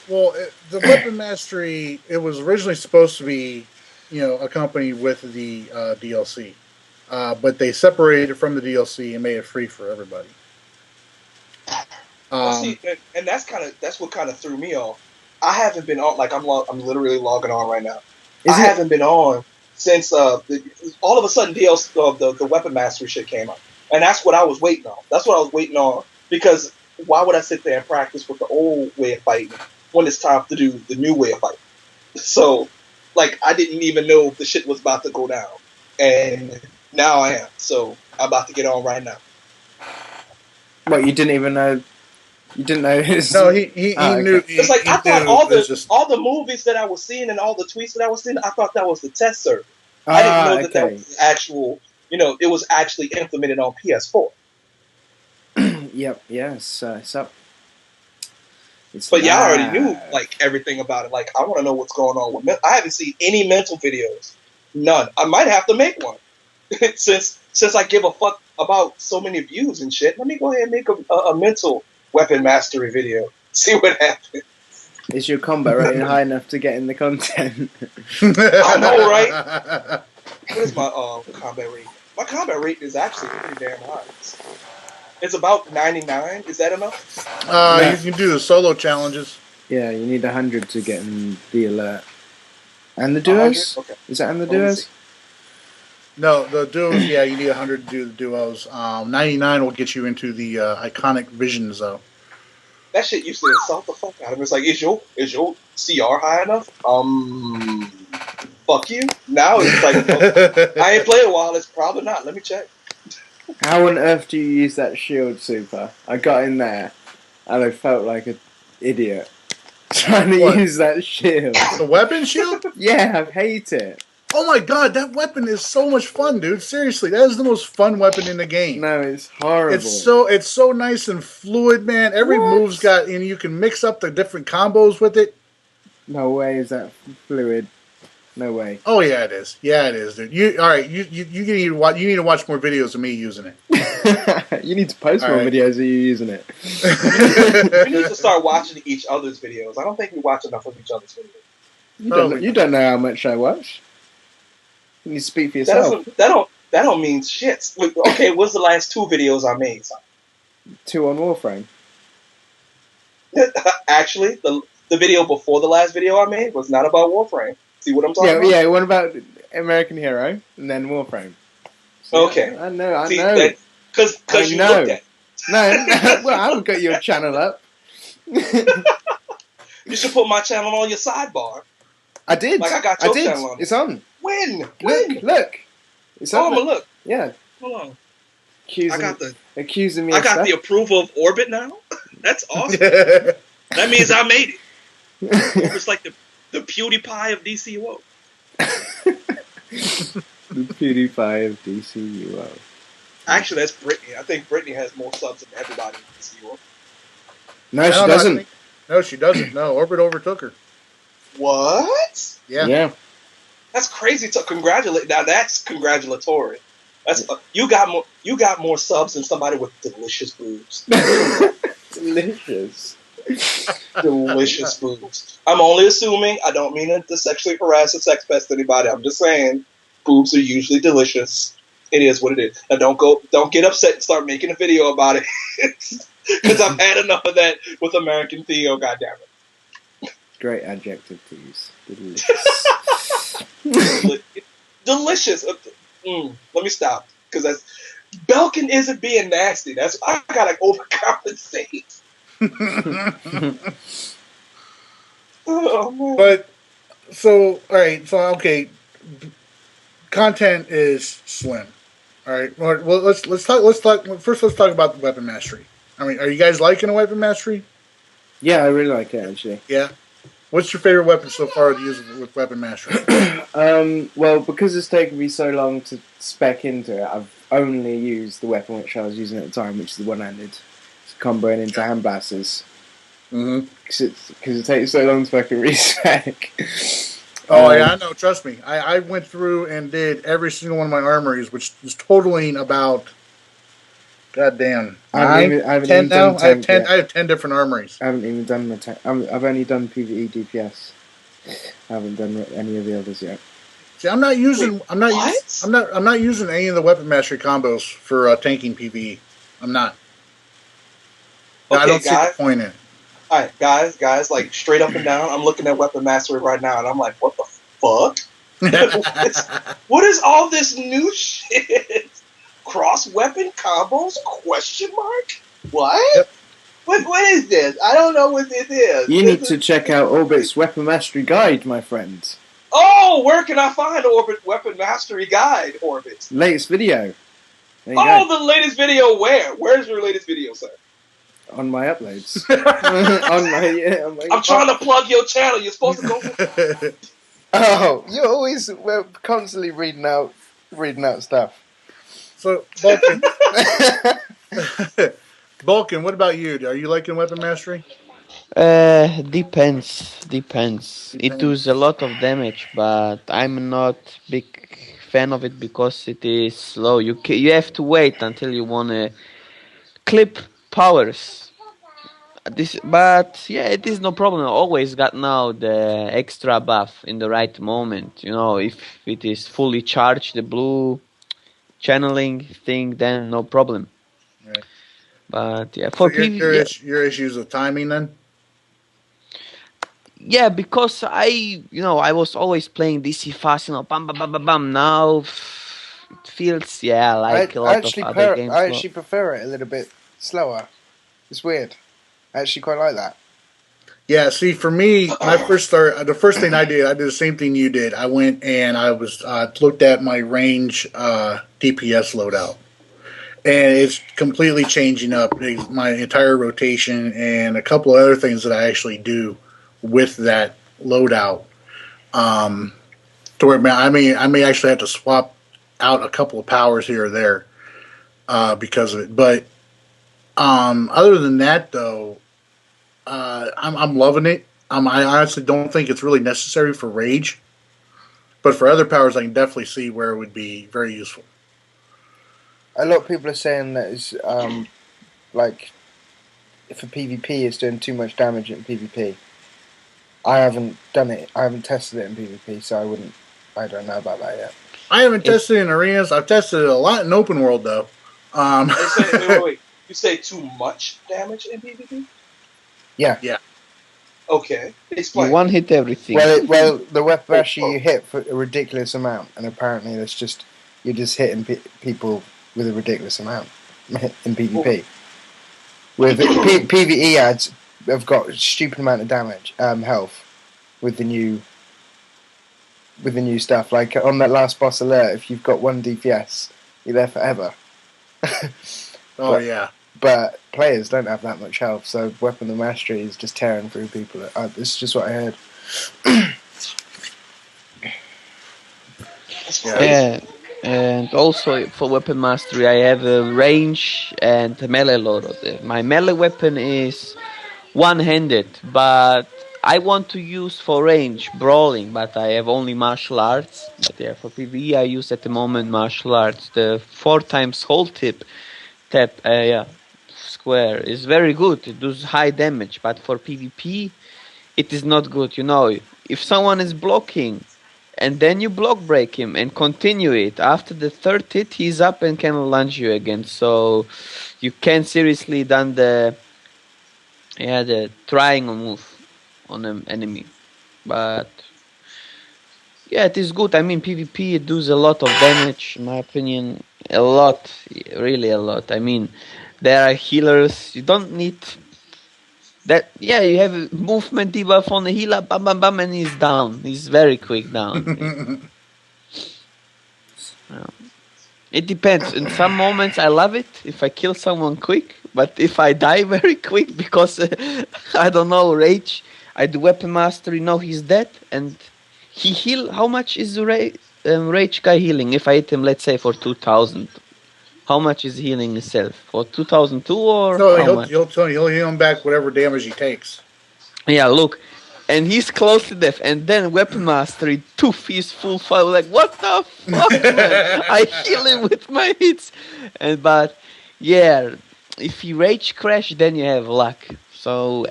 Well, the Weapon Mastery, it was originally supposed to be, accompanied with the DLC. But they separated it from the DLC and made it free for everybody. See, and that's what kind of threw me off. I haven't been on, I'm literally logging on right now. Haven't been on since all of a sudden DLC the Weapon Mastery shit came out, and that's what I was waiting on. That's what I was waiting on, because why would I sit there and practice with the old way of fighting when it's time to do the new way of fighting? So, I didn't even know the shit was about to go down, and now I am. So I'm about to get on right now. What, you didn't even know? You didn't know his... No, he knew. It's I thought all the movies that I was seeing and all the tweets that I was seeing, I thought that was the test server. I didn't know that was actual. It was actually implemented on PS4. Yep. Yes. So. But y'all already knew everything about it. I want to know what's going on with. I haven't seen any mental videos. None. I might have to make one. since I give a fuck about so many views and shit, let me go ahead and make a mental Weapon Mastery video. See what happens. Is your combat rating high enough to get in the content? I know, right? What is my combat rate? My combat rate is actually pretty damn high. It's about 99. Is that enough? You can do the solo challenges. Yeah, you need 100 to get in the alert. And the duos? 100? Okay. Is that and the Let me duos? see. No, the duos. Yeah, you need 100 to do the duos. 99 will get you into the iconic visions, though. That shit used to insult the fuck out of me. It's like, is your CR high enough? Fuck you. Now it's like, well, I ain't played a while. It's probably not. Let me check. How on earth do you use that shield, Super? I got in there and I felt like an idiot trying to What? use that shield. The weapon shield? Yeah, I hate it. Oh my god, that weapon is so much fun, dude. Seriously, that is the most fun weapon in the game. No, it's horrible. It's so nice and fluid, man. Every What? move's got, and you can mix up the different combos with it. No way is that fluid. No way. Oh yeah, it is. Yeah, it is, dude. You need to watch more videos of me using it. You need to post All more right. videos of you using it. We need to start watching each other's videos. I don't think we watch enough of each other's videos. You don't know how much I watch. You need to speak for That yourself. don't mean shit. Okay, what's the last 2 videos I made? 2 on Warframe. Actually, the video before the last video I made was not about Warframe. See what I'm talking about? Yeah, what about American Hero and then Warframe? Okay. I know. Because you know. looked at it. No, well, I haven't got your channel up. You should put my channel on your sidebar. I did. Like I got your channel on. It's on. When? Look. It's on. Oh, I'm gonna look. Yeah. Hold on. Accusing me I of got stuff. the approval of Orbit now. That's awesome. That means I made it. It's like the PewDiePie of DCUO. The PewDiePie of DCUO. Actually, that's Brittany. I think Brittany has more subs than everybody in DCUO. No, I she don't know, doesn't. No, she doesn't. No, Orbit overtook her. What? Yeah. That's crazy to congratulate. Now that's congratulatory. That's you got more subs than somebody with delicious boobs. Delicious. Delicious boobs. I'm only assuming. I don't mean to sexually harass or sex pest anybody. I'm just saying boobs are usually delicious. It is what it is. Now don't get upset and start making a video about it. Because I've had enough of that with American Theo. Goddammit. Great adjective to use. Delicious. Let me stop because that's Balkan isn't being nasty. That's I gotta overcompensate. Oh man. But so all right, so okay, content is slim. All right, well let's talk first. Let's talk about the weapon mastery. I mean, are you guys liking the weapon mastery? Yeah, I really like it actually. Yeah. What's your favorite weapon so far to use with weapon mastery? Well, because it's taken me so long to spec into it, I've only used the weapon which I was using at the time, which is the one-handed. It's comboing into hand blasters. Mm-hmm. Because it takes so long to fucking respec. Oh yeah, I know. Trust me. I went through and did every single one of my armories, which is totaling about goddamn I haven't 10 even done now. tank yet. I have 10 different armories. I haven't even done my tank. I've only done PvE DPS. I haven't done any of the others yet. See, I'm not using Wait, I'm not what? I'm not using any of the weapon mastery combos for tanking PvE. I'm not. Okay, I don't see guys. the point in it. All right, guys, like straight up and down. I'm looking at weapon mastery right now, and I'm like, what the fuck? What is all this new shit? Cross weapon combos? Question mark? What? Yep. What is this? I don't know what this is. You need to check out Orbit's Weapon Mastery Guide, my friend. Oh, where can I find Orbit Weapon Mastery Guide, Orbit? Latest video. There you Oh, go. the latest video where? Where's your latest video, sir? On my uploads. on my I'm trying to plug your channel. You're supposed to go. Oh, you're always constantly reading out stuff. So Balkan, Balkan, what about you? Are you liking weapon mastery? Depends. It does a lot of damage, but I'm not big fan of it because it is slow. You have to wait until you wanna clip powers. But yeah, it is no problem. I always got now the extra buff in the right moment. You know, if it is fully charged, the blue channeling thing, then no problem. Right. But yeah, So for PvP, your issues with timing then? Yeah, because I was always playing DC fast, bam, bam, bam, bam, bam. Now it feels, like a lot of other games. I actually prefer it a little bit slower. It's weird. I actually quite like that. Yeah, see, for me, when I first started, the first thing I did the same thing you did. I went and I was looked at my range DPS loadout, and it's completely changing up my entire rotation and a couple of other things that I actually do with that loadout. To where I may actually have to swap out a couple of powers here or there because of it. But other than that, though, I'm loving it. I honestly don't think it's really necessary for rage, but for other powers, I can definitely see where it would be very useful. A lot of people are saying that it's like for PvP, it's doing too much damage in PvP. I haven't done it. I haven't tested it in PvP, so I don't know about that yet. I haven't tested it in arenas. I've tested it a lot in open world, though. Wait. You say too much damage in PvP? Yeah. Yeah. Okay. Explain. You one hit everything. Well, the weapon actually you hit for a ridiculous amount, and apparently you're just hitting people with a ridiculous amount in PvP. With PvE ads have got a stupid amount of damage, health, with the new stuff. Like on that last boss alert, if you've got 1 DPS, you're there forever. Yeah. But players don't have that much health, so Weapon of Mastery is just tearing through people. This is just what I heard. Yeah, and also for Weapon Mastery, I have a range and a melee loadout. My melee weapon is one-handed, but I want to use for range brawling, but I have only martial arts. But yeah, for PvE, I use at the moment martial arts. The 4 times hold tap, square is very good. It does high damage, but for PvP, it is not good. If someone is blocking, and then you block break him and continue it, after the third hit, he's up and can lunge you again. So you can seriously done the triangle move on an enemy. But yeah, it is good. I mean, PvP, it does a lot of damage, in my opinion. A lot, really a lot. I mean, there are healers. You don't need that. Yeah, you have a movement debuff on the healer, bam, bam, bam, and he's down. He's very quick down. It depends. In some moments, I love it if I kill someone quick, but if I die very quick because, I don't know, rage, I do weapon mastery, no, he's dead, and he heal. How much is the rage guy healing? If I hit him, let's say, for 2,000. How much is healing himself? For 2002 or No, how much? he'll heal him back whatever damage he takes. Yeah, look. And he's close to death. And then Weapon Mastery, 2 fees full fire. Like, what the fuck, man? I heal him with my hits. But, yeah, if you rage crash, then you have luck. So,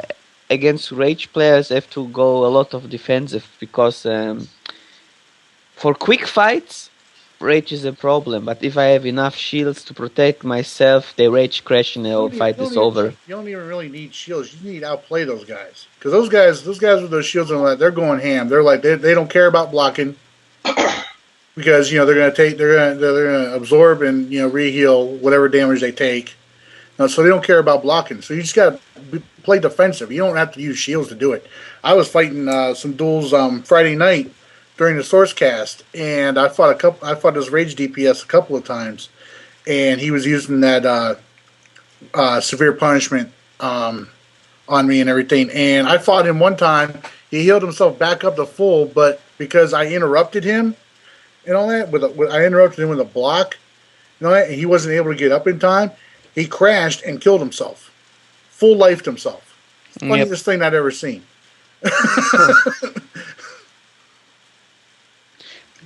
against rage players, have to go a lot of defensive. Because for quick fights, rage is a problem, but if I have enough shields to protect myself, they rage crash and the whole fight is over. You don't even really need shields. You need to outplay those guys, because those guys with those shields and all that, they're going ham. They're like they don't care about blocking because they're gonna absorb and reheal whatever damage they take. So they don't care about blocking. So you just gotta play defensive. You don't have to use shields to do it. I was fighting some duels Friday night during the source cast, and I fought his rage DPS a couple of times, and he was using that severe punishment on me and everything. And I fought him one time. He healed himself back up to full, but because I interrupted him and all that, I interrupted him with a block, and he wasn't able to get up in time. He crashed and killed himself, full lifed himself. Funniest thing I'd ever seen.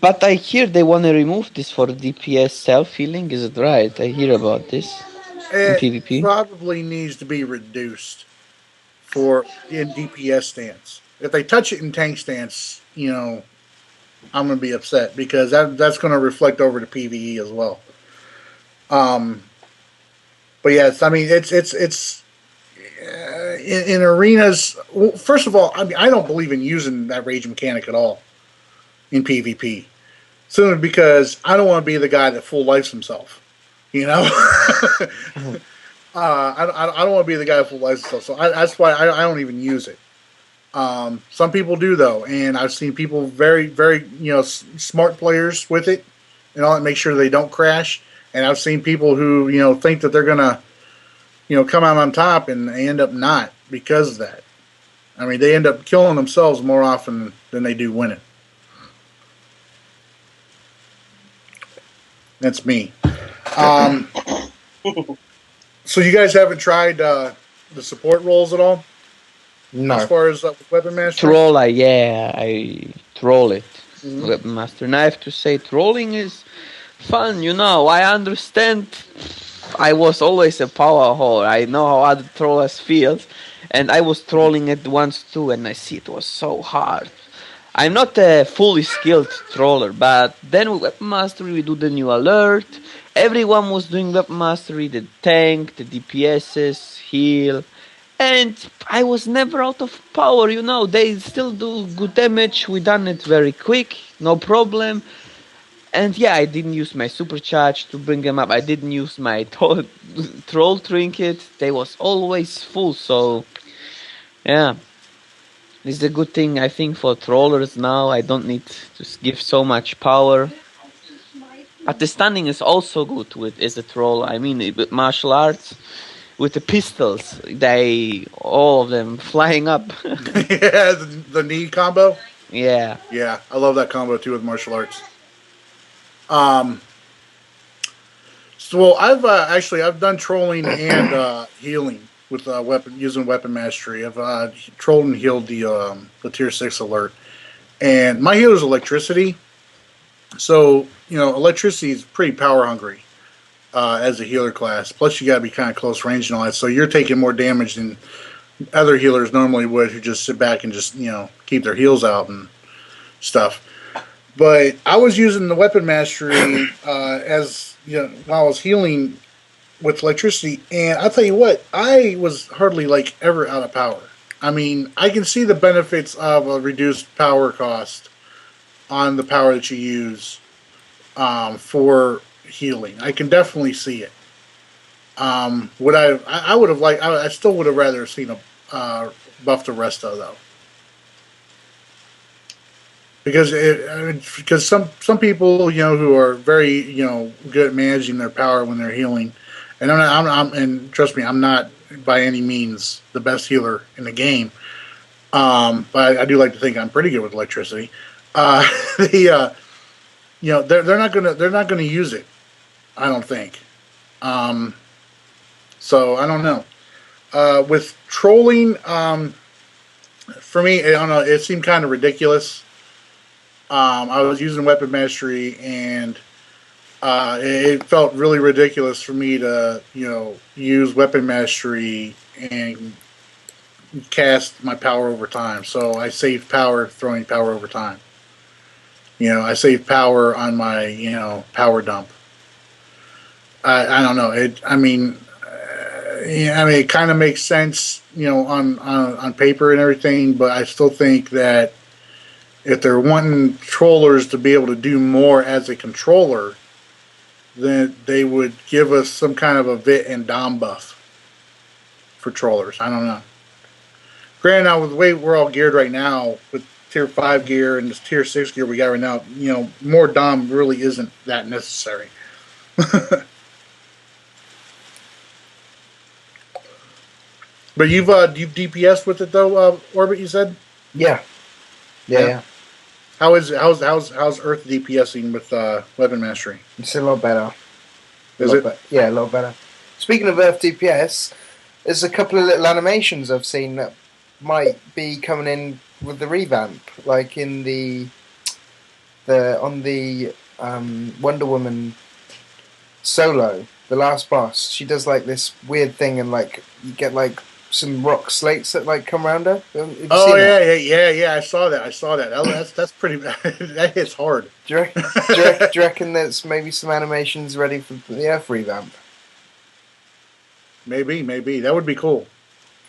But I hear they want to remove this for DPS self-healing. Is it right? I hear about this in PvP. It probably needs to be reduced in DPS stance. If they touch it in tank stance, I'm going to be upset because that's going to reflect over to PvE as well. But yes, I mean it's in arenas, well, first of all, I mean, I don't believe in using that rage mechanic at all in PvP. Simply because I don't want to be the guy that full lifes himself. You know? I don't want to be the guy that full lifes himself. So that's why I don't even use it. Some people do, though. And I've seen people very, very, smart players with it and all that, make sure they don't crash. And I've seen people who, think that they're going to, come out on top and they end up not because of that. I mean, they end up killing themselves more often than they do winning. That's me. So you guys haven't tried the support roles at all? No. As far as Weapon Master? I troll it. Mhm. Weapon Master. And I have to say, trolling is fun, I understand. I was always a power whore. I know how other trollers feel. And I was trolling it once too, and I see it was so hard. I'm not a fully skilled troller, but then with Weapon Mastery we do the new alert. Everyone was doing Weapon Mastery, the tank, the DPSs, heal. And I was never out of power, They still do good damage. We done it very quick, no problem. And yeah, I didn't use my supercharge to bring them up. I didn't use my troll trinket. They was always full, so yeah. It's a good thing, I think, for trollers now. I don't need to give so much power. But the stunning is also good as a troll. I mean, with martial arts, with the pistols, all of them flying up. Yeah, the knee combo. Yeah. Yeah, I love that combo too with martial arts. So I've done trolling and healing with using weapon mastery. I've trolled and healed the tier 6 alert, and my healer is electricity. So electricity is pretty power hungry as a healer class. Plus, you got to be kind of close range and all that. So you're taking more damage than other healers normally would, who just sit back and just keep their heals out and stuff. But I was using the weapon mastery as while I was healing with electricity, and I'll tell you what, I was hardly ever out of power. I mean, I can see the benefits of a reduced power cost on the power that you use for healing. I can definitely see it. Would I would have liked. I still would have rather seen a buff to Resto though. Because some people who are very good at managing their power when they're healing, and and trust me, I'm not by any means the best healer in the game, but I do like to think I'm pretty good with electricity. They're not gonna use it, I don't think. So I don't know. With trolling, for me, I don't know. It seemed kind of ridiculous. I was using weapon mastery, and it felt really ridiculous for me to, use weapon mastery and cast my power over time. So I saved power throwing power over time. I saved power on my, power dump. I don't know. It kind of makes sense, on paper and everything, but I still think that if they're wanting trollers to be able to do more as a controller, then they would give us some kind of a Vit and Dom buff for trollers. I don't know. Granted, now with the way we're all geared right now, with tier 5 gear and this tier 6 gear we got right now, more Dom really isn't that necessary. But you've DPS with it though, Orbit, you said? Yeah. How's Earth DPSing with weapon mastery? It's a lot better. Is it? Yeah, a lot better. Speaking of Earth DPS, there's a couple of little animations I've seen that might be coming in with the revamp, like in the Wonder Woman solo, the last boss. She does this weird thing, and you get some rock slates that come around her. Oh yeah! I saw that. That's pretty. That hits hard. Do you reckon there's maybe some animations ready for the Earth revamp? Maybe that would be cool.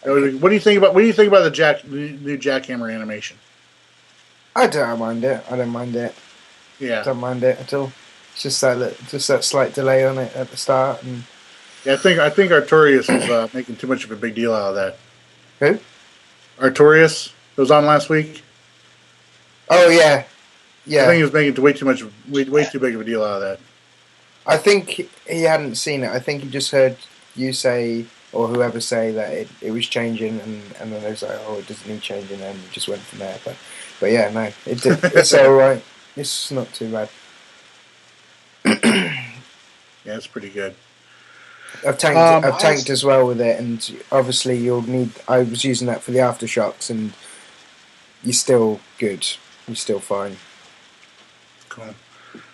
What do you think about the new jackhammer animation? I don't mind it. Yeah, Don't mind it at all. It's just that slight delay on it at the start. And yeah. I think Artorias was making too much of a big deal out of that. who? Artorias was on last week. Oh yeah, I think he was making way too big of a deal out of that. I think he hadn't seen it. I think he just heard you say or whoever say that it was changing, and then it was like, oh, it doesn't need changing, and it just went from there. But yeah, no, it's all right. It's not too bad. Yeah, it's pretty good. I've tanked as well with it, and obviously you'll need. I was using that for the aftershocks, and you're still good. You're still fine. Cool.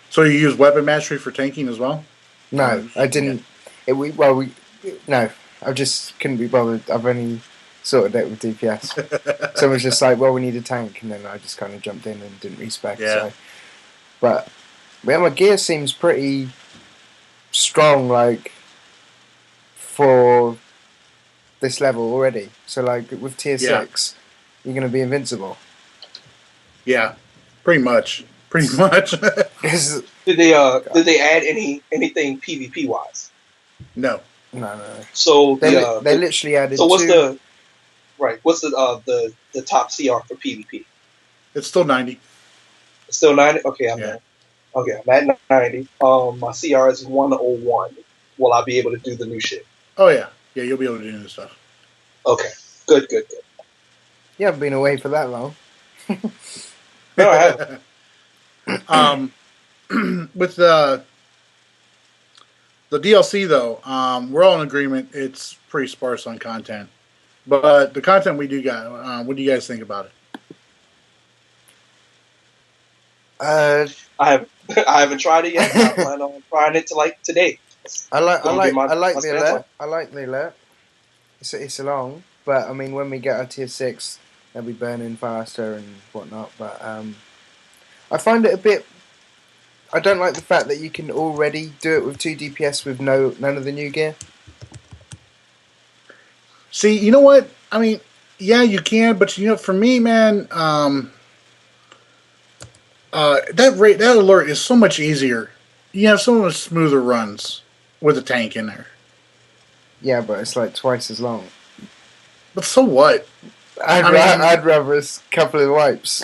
So you use weapon mastery for tanking as well? No, I didn't. No, I just couldn't be bothered. I've only sorted it with DPS. Someone's just like, well, we need a tank, and then I just kind of jumped in and didn't respec. Yeah. So. But my gear seems pretty strong, like for this level already. So like with tier 6, you're gonna be invincible. Yeah, pretty much. Did they add anything PvP wise? No. So they literally added. So what's the top CR for PvP? It's still 90. It's still 90. Okay, I'm at 90. My CR is 101. Will I be able to do the new shit? Oh yeah, you'll be able to do new stuff. Okay, good. You haven't been away for that long. No, I haven't. With the DLC though, we're all in agreement. It's pretty sparse on content, but the content we do got. What do you guys think about it? I haven't tried it yet. I plan on trying it today. I like the alert. I like the alert. It's long, but I mean, when we get our tier 6, they'll be burning faster and whatnot. But I find it a bit. I don't like the fact that you can already do it with 2 DPS with none of the new gear. See, you know what? I mean, yeah, you can, but for me, man, that alert is so much easier. You have so much smoother runs with a tank in there. Yeah, but it's like twice as long. But so what? I'd rather a couple of wipes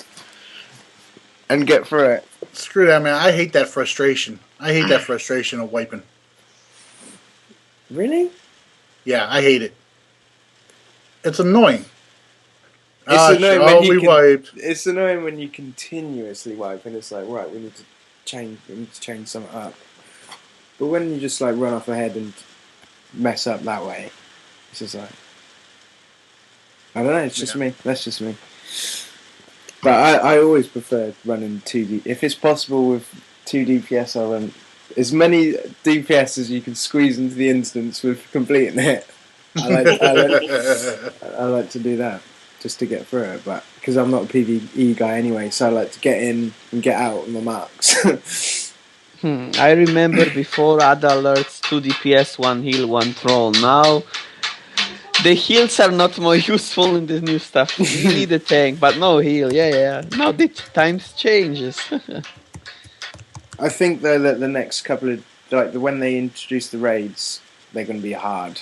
and get through it. Screw that, man. I hate that frustration. Of wiping. Really? Yeah, I hate it. It's annoying. It's annoying when you continuously wipe, and it's like, right, we need to change something up. But when you just like run off ahead and mess up that way, it's just like, I don't know. It's just me. That's just me. But I always prefer running 2D. If it's possible with 2 DPS, I'll run as many DPS as you can squeeze into the instance with completing it. I like to do that just to get through it, but because I'm not a PvE guy anyway, so I like to get in and get out on the marks. I remember before add alerts 2 DPS, 1 heal, 1 troll. Now the heals are not more useful in this new stuff. You need a tank, but no heal. Yeah. Now the times changes. I think though that the next couple of when they introduce the raids, they're going to be hard.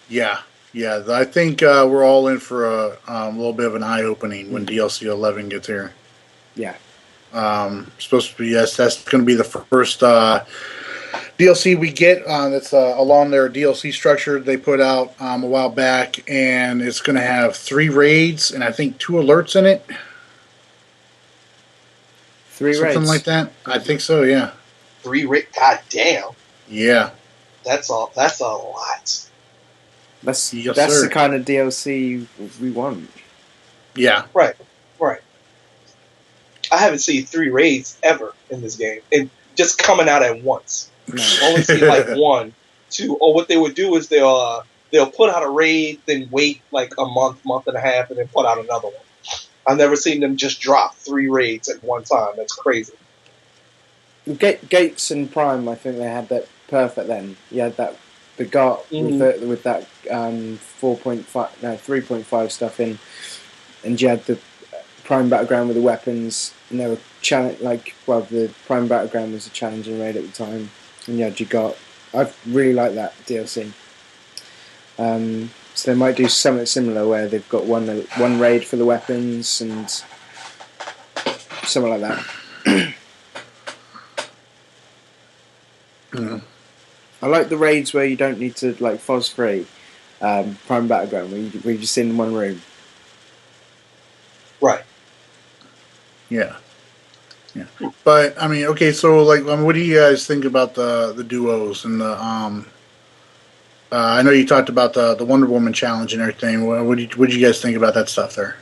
Yeah. I think we're all in for a little bit of an eye opening when DLC 11 gets here. Yeah. Supposed to be that's going to be the first DLC we get that's along their DLC structure they put out a while back, and it's going to have 3 raids and I think 2 alerts in it. 3 Something raids? like that. I think so. Yeah. 3 raids. God damn. Yeah. That's a lot. That's Yes, the kind of DLC we want. Yeah. Right. I haven't seen 3 raids ever in this game, and just coming out at once. No. Only see like 1, 2. Or what they would do is they'll put out a raid, then wait like a month and a half, and then put out another one. I've never seen them just drop 3 raids at one time. That's crazy. Gates and Prime, I think they had that perfect then. You had that the GOT Mhm. with that 3.5 stuff in, and you had the Prime Battleground with the weapons, and they were the Prime Battleground was a challenging raid at the time, and you had your GOT. I really like that DLC. So they might do something similar where they've got one raid for the weapons and something like that. Mm. I like the raids where you don't need to like FOS free, Prime Battleground where you're just in one room. Right. Yeah. But I mean, okay. So like, what do you guys think about the duos and the I know you talked about the Wonder Woman challenge and everything. What do you guys think about that stuff there?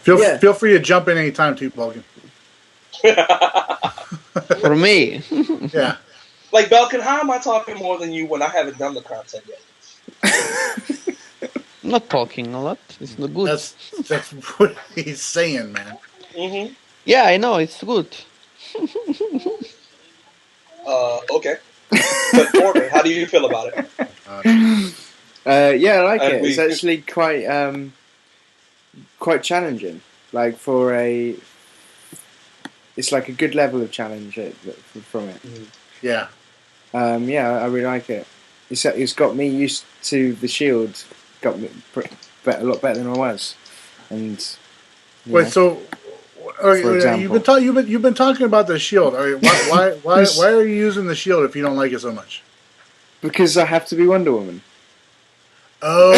Yeah. Feel free to jump in anytime too, Balkan. For me, Yeah. Like Balkan, how am I talking more than you when I haven't done the content yet? I'm not talking a lot. It's not good. That's what he's saying, man. Mm-hmm. Yeah, I know it's good. Okay. But Corbin, how do you feel about it? Yeah, I like And it. It's actually quite challenging. Like it's like a good level of challenge from it. Yeah. Yeah, I really like it. It's got me used to the shield. Got me a lot better than I was. And Wait, so for example, you've been talking about the shield. All right, why are you using the shield if you don't like it so much? because I have to be Wonder Woman. Oh,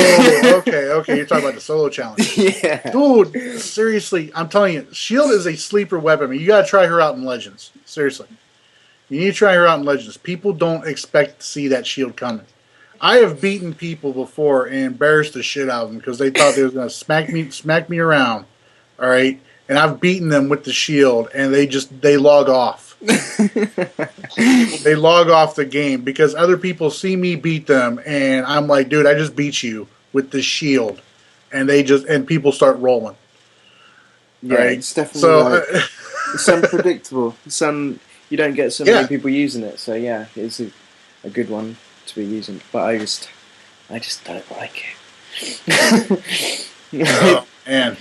okay. You're talking about the solo challenge. Yeah, Dude, seriously, I'm telling you, shield is a sleeper weapon. I mean, you gotta try her out in Legends. Seriously, you need to try her out in Legends. People don't expect to see that shield coming. I have beaten people before and embarrassed the shit out of them because they thought they was gonna smack me around. All right, and I've beaten them with the shield, and they log off. They log off the game because other people see me beat them, and I'm like, dude, I just beat you with the shield, and people start rolling. yeah, Right? it's definitely So, it's unpredictable. You don't get so many people using it, so yeah, it's a good one to be using. But I just don't like it. oh man.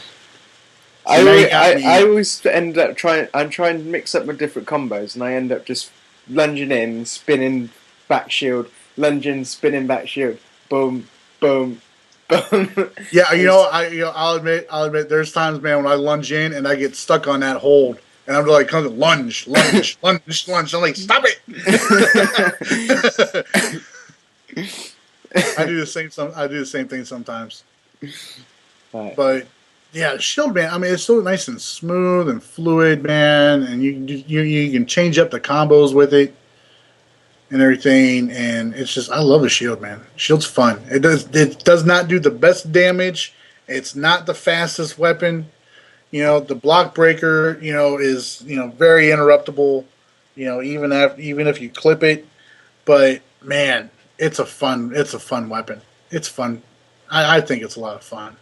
I always end up I'm trying to mix up my different combos, and I end up just lunging in, spinning back shield, lunging, spinning back shield, boom, boom, boom. Yeah, I'll admit, there's times, man, when I lunge in and I get stuck on that hold, and I'm like, kind of lunge. I'm like, stop it. I do the same thing sometimes. Right. But yeah, shield, man. I mean, it's so nice and smooth and fluid, man, and you can change up the combos with it and everything, and it's just I love the shield, man. Shield's fun. It does not do the best damage. It's not the fastest weapon. The block breaker, is very interruptible. Even if you clip it, but man, it's a fun weapon. It's fun. I think it's a lot of fun.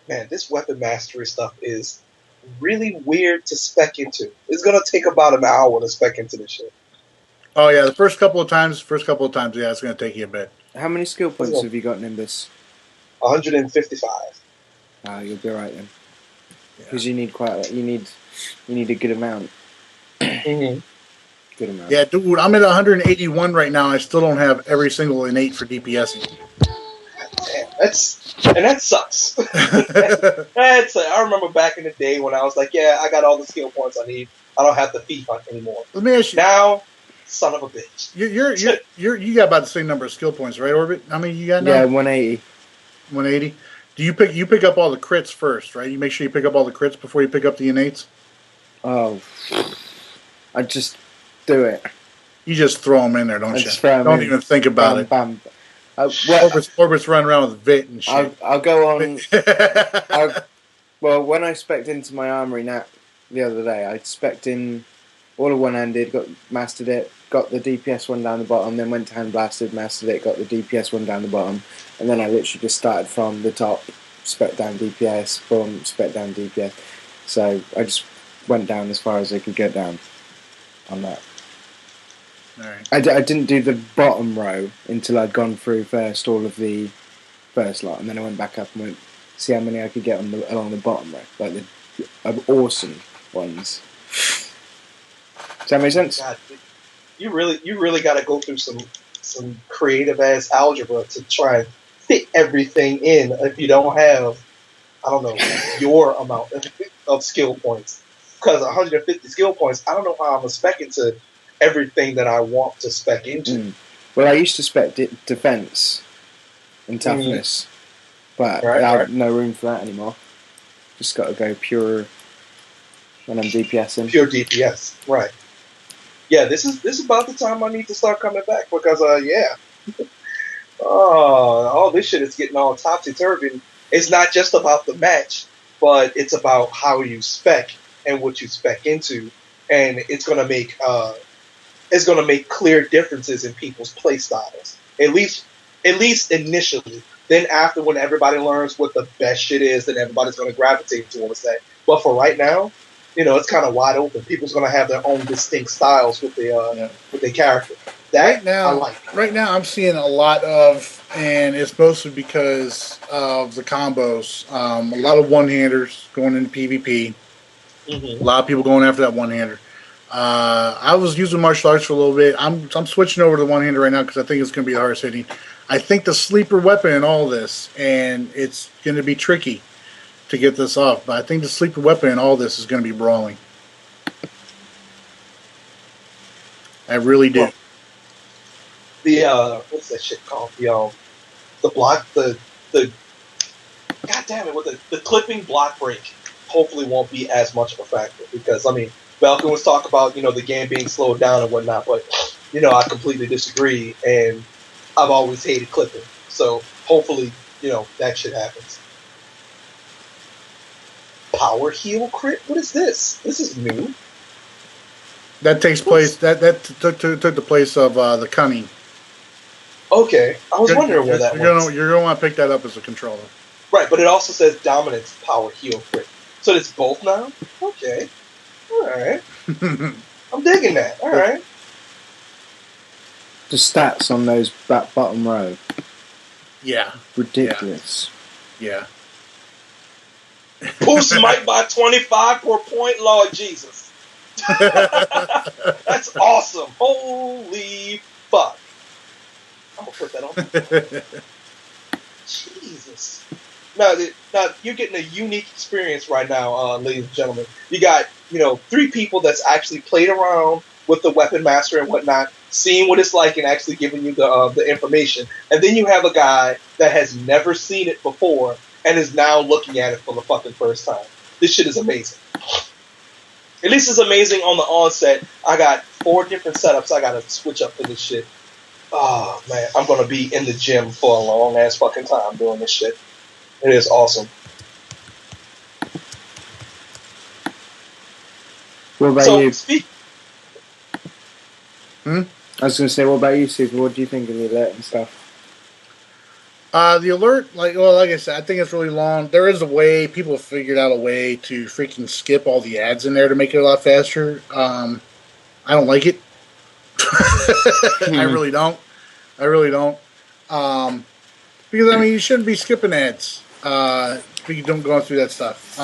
Man, this weapon mastery stuff is really weird to spec into. It's gonna take about an hour to spec into this shit. Oh yeah, the first couple of times, yeah, it's gonna take you a bit. How many skill points have you got, Nimbus? 155. You'll be right then. Because you need you need a good amount. Mm-hmm. Good amount. Yeah, dude, I'm at 181 right now. I still don't have every single innate for DPSing. Damn, that sucks. I remember back in the day when I was like, yeah, I got all the skill points I need. I don't have to feed hunt anymore. Let me ask you. Now, son of a bitch. You got about the same number of skill points, right, Orbit? How many you got now? Yeah, 180. 180. Do you pick up all the crits first, right? You make sure you pick up all the crits before you pick up the innates? Oh. I just do it. You just throw them in there, don't you? Don't even think about it. Bam. Orbit's running around with Vit and shit. I'll go on. Well, when I spec'd into my armory the other day, I spec'd in all of one-handed, mastered it, got the DPS one down the bottom, then went to hand blasted, mastered it, got the DPS one down the bottom, and then I literally just started from the top, spec down DPS, boom, spec down DPS. So I just went down as far as I could get down on that. All right. I didn't do the bottom row until I'd gone through first all of the first lot, and then I went back up and went see how many I could get along the bottom row, like the awesome ones. Does that make sense? God, you really got to go through some creative ass algebra to try and fit everything in if you don't have, I don't know, your amount of skill points. Because 150 skill points, I don't know how I'm a spec into everything that I want to spec into. Well, I used to spec defense and toughness, but I have no room for that anymore. Just got to go pure when I'm DPSing. Pure DPS, right. Yeah, this is about the time I need to start coming back because, all this shit is getting all topsy-turvy. It's not just about the match, but it's about how you spec and what you spec into, and it's gonna make clear differences in people's play styles. At least initially. Then after, when everybody learns what the best shit is, then everybody's gonna gravitate towards that. But for right now, it's kind of wide open. People's gonna have their own distinct styles with their character. That I like. Right now, I'm seeing a lot of, and it's mostly because of the combos. A lot of one-handers going into PvP. Mm-hmm. A lot of people going after that one-hander. I was using martial arts for a little bit. I'm switching over to the one-hander right now because I think it's going to be the hardest hitting. I think the sleeper weapon in all this, and it's going to be tricky to get this off, but I think the sleeper weapon in all this is going to be brawling. I really do. Well, what's that shit called? The block, the god damn it, with the clipping block break hopefully won't be as much of a factor because Balkan was talking about the game being slowed down and whatnot, but I completely disagree, and I've always hated clipping, so hopefully that shit happens. Power heal crit? What is this? This is new. That takes place. That took the place of the cunning. Okay, I was wondering where that was. You're gonna want to pick that up as a controller. Right, but it also says dominance power heal crit, so it's both now. Okay, all right. I'm digging that. All right. The stats on those bottom row. Yeah. Ridiculous. Yeah. Boost smite by 25 per point, Lord Jesus. That's awesome. Holy fuck. I'm going to put that on. Jesus. Now, you're getting a unique experience right now, ladies and gentlemen. You got, 3 people that's actually played around with the weapon master and whatnot, seeing what it's like and actually giving you the information. And then you have a guy that has never seen it before and is now looking at it for the fucking first time. This shit is amazing. At least it's amazing on the onset. I got 4 different setups I gotta switch up for this shit. Oh, man. I'm gonna be in the gym for a long-ass fucking time doing this shit. It is awesome. What about you? I was going to say, what about you, Super? What do you think of the alert and stuff? The alert, like I said, I think it's really long. There is a way, people have figured out a way to freaking skip all the ads in there to make it a lot faster. I don't like it. I really don't. Because, you shouldn't be skipping ads. If you don't go through that stuff.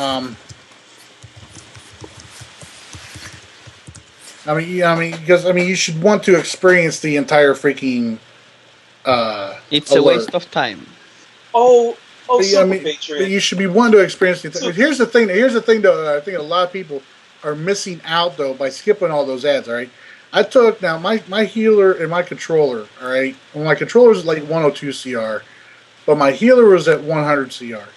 Because you should want to experience the entire freaking. It's alert. A waste of time. Patriot. You should be one to experience the. Here's the thing. Though. I think a lot of people are missing out though by skipping all those ads. All right. I took now my healer and my controller. All right. Well, my controller is like 102 CR, but my healer was at 100 CR.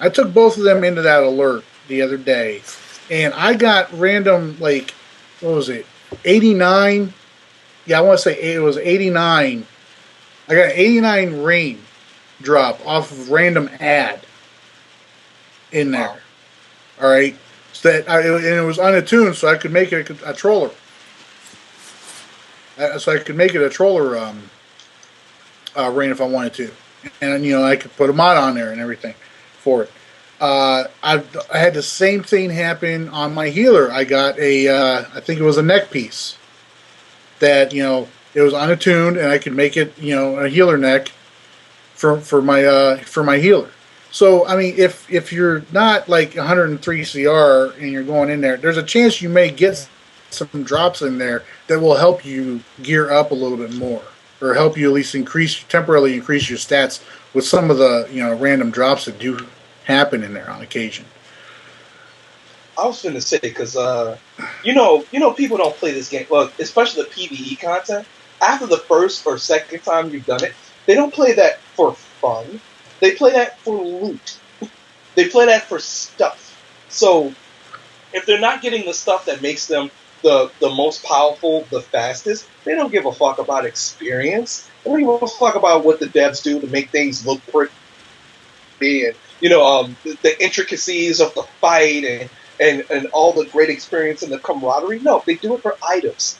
I took both of them into that alert the other day, and I got random what was it? 89. Yeah, I want to say it was 89. I got 89 rain drop off of random ad in there. Wow. All right, so and it was unattuned, so I could make it a troller. So I could make it a troller rain if I wanted to, and I could put a mod on there and everything for it. I had the same thing happen on my healer. I got I think it was a neck piece that it was unattuned, and I could make it, a healer neck for my healer. So I mean, if you're not like 103 CR and you're going in there, there's a chance you may get some drops in there that will help you gear up a little bit more, or help you at least temporarily increase your stats with some of the random drops that do happen in there on occasion. I was finna say, because people don't play this game. Well, especially the PvE content. After the first or second time you've done it, they don't play that for fun. They play that for loot. They play that for stuff. So if they're not getting the stuff that makes them the most powerful, the fastest, they don't give a fuck about experience. They don't give a fuck about what the devs do to make things look pretty, and the intricacies of the fight and all the great experience and the camaraderie. No, they do it for items.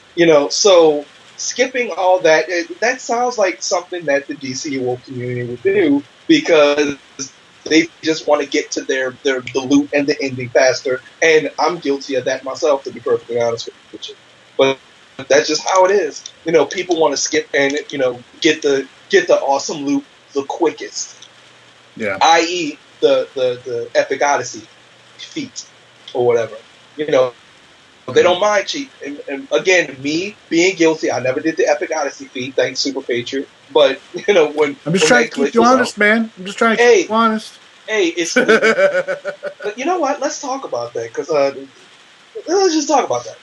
So skipping all that, that sounds like something that the DCUO community would do, because they just want to get to the loot and the ending faster. And I'm guilty of that myself, to be perfectly honest with you. But that's just how it is. People want to skip and get the awesome loot the quickest. Yeah. I.e. the Epic Odyssey feat or whatever. They don't mind cheap. And again, me being guilty, I never did the Epic Odyssey feat, thanks Super Patriot. But when I'm just trying to keep you honest, man. I'm just trying to keep you honest. Hey, it's but you know what? Let's talk about that, because let's just talk about that.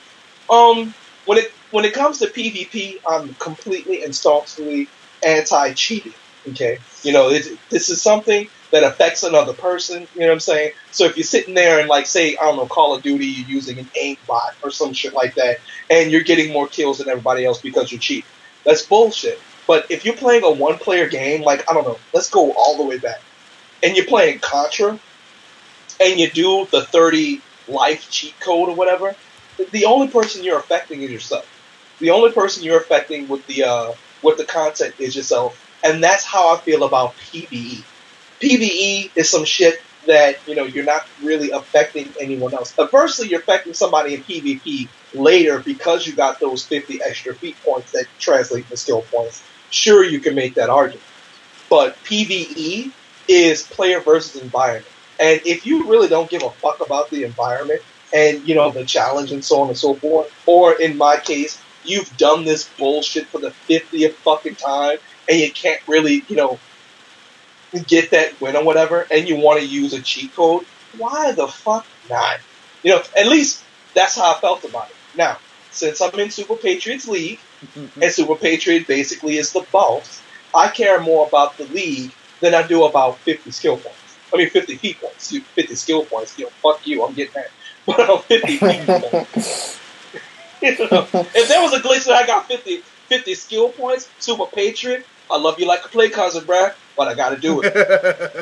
When it comes to PvP, I'm completely and staunchly anti-cheating. Okay, this is something that affects another person. You know what I'm saying? So if you're sitting there and, like, say, I don't know, Call of Duty, you're using an aim bot or some shit like that, and you're getting more kills than everybody else because you're cheating, that's bullshit. But if you're playing a one-player game, like, I don't know, let's go all the way back, and you're playing Contra, and you do the 30 life cheat code or whatever, the only person you're affecting is yourself. The only person you're affecting with the content is yourself, and that's how I feel about PvE. PvE is some shit that, you're not really affecting anyone else. Firstly, you're affecting somebody in PvP later because you got those 50 extra feat points that translate to skill points. Sure, you can make that argument. But PvE is player versus environment. And if you really don't give a fuck about the environment and, the challenge and so on and so forth, or in my case, you've done this bullshit for the 50th fucking time and you can't really, get that win or whatever, and you want to use a cheat code, why the fuck not? At least that's how I felt about it. Now, since I'm in Super Patriot's league, and Super Patriot basically is the boss, I care more about the league than I do about 50 skill points. 50 feet points. 50 skill points. Fuck you, I'm getting that. But 50 feet points. If there was a glitch that I got 50 skill points, Super Patriot, I love you like a play cousin, bruh, but I gotta do it.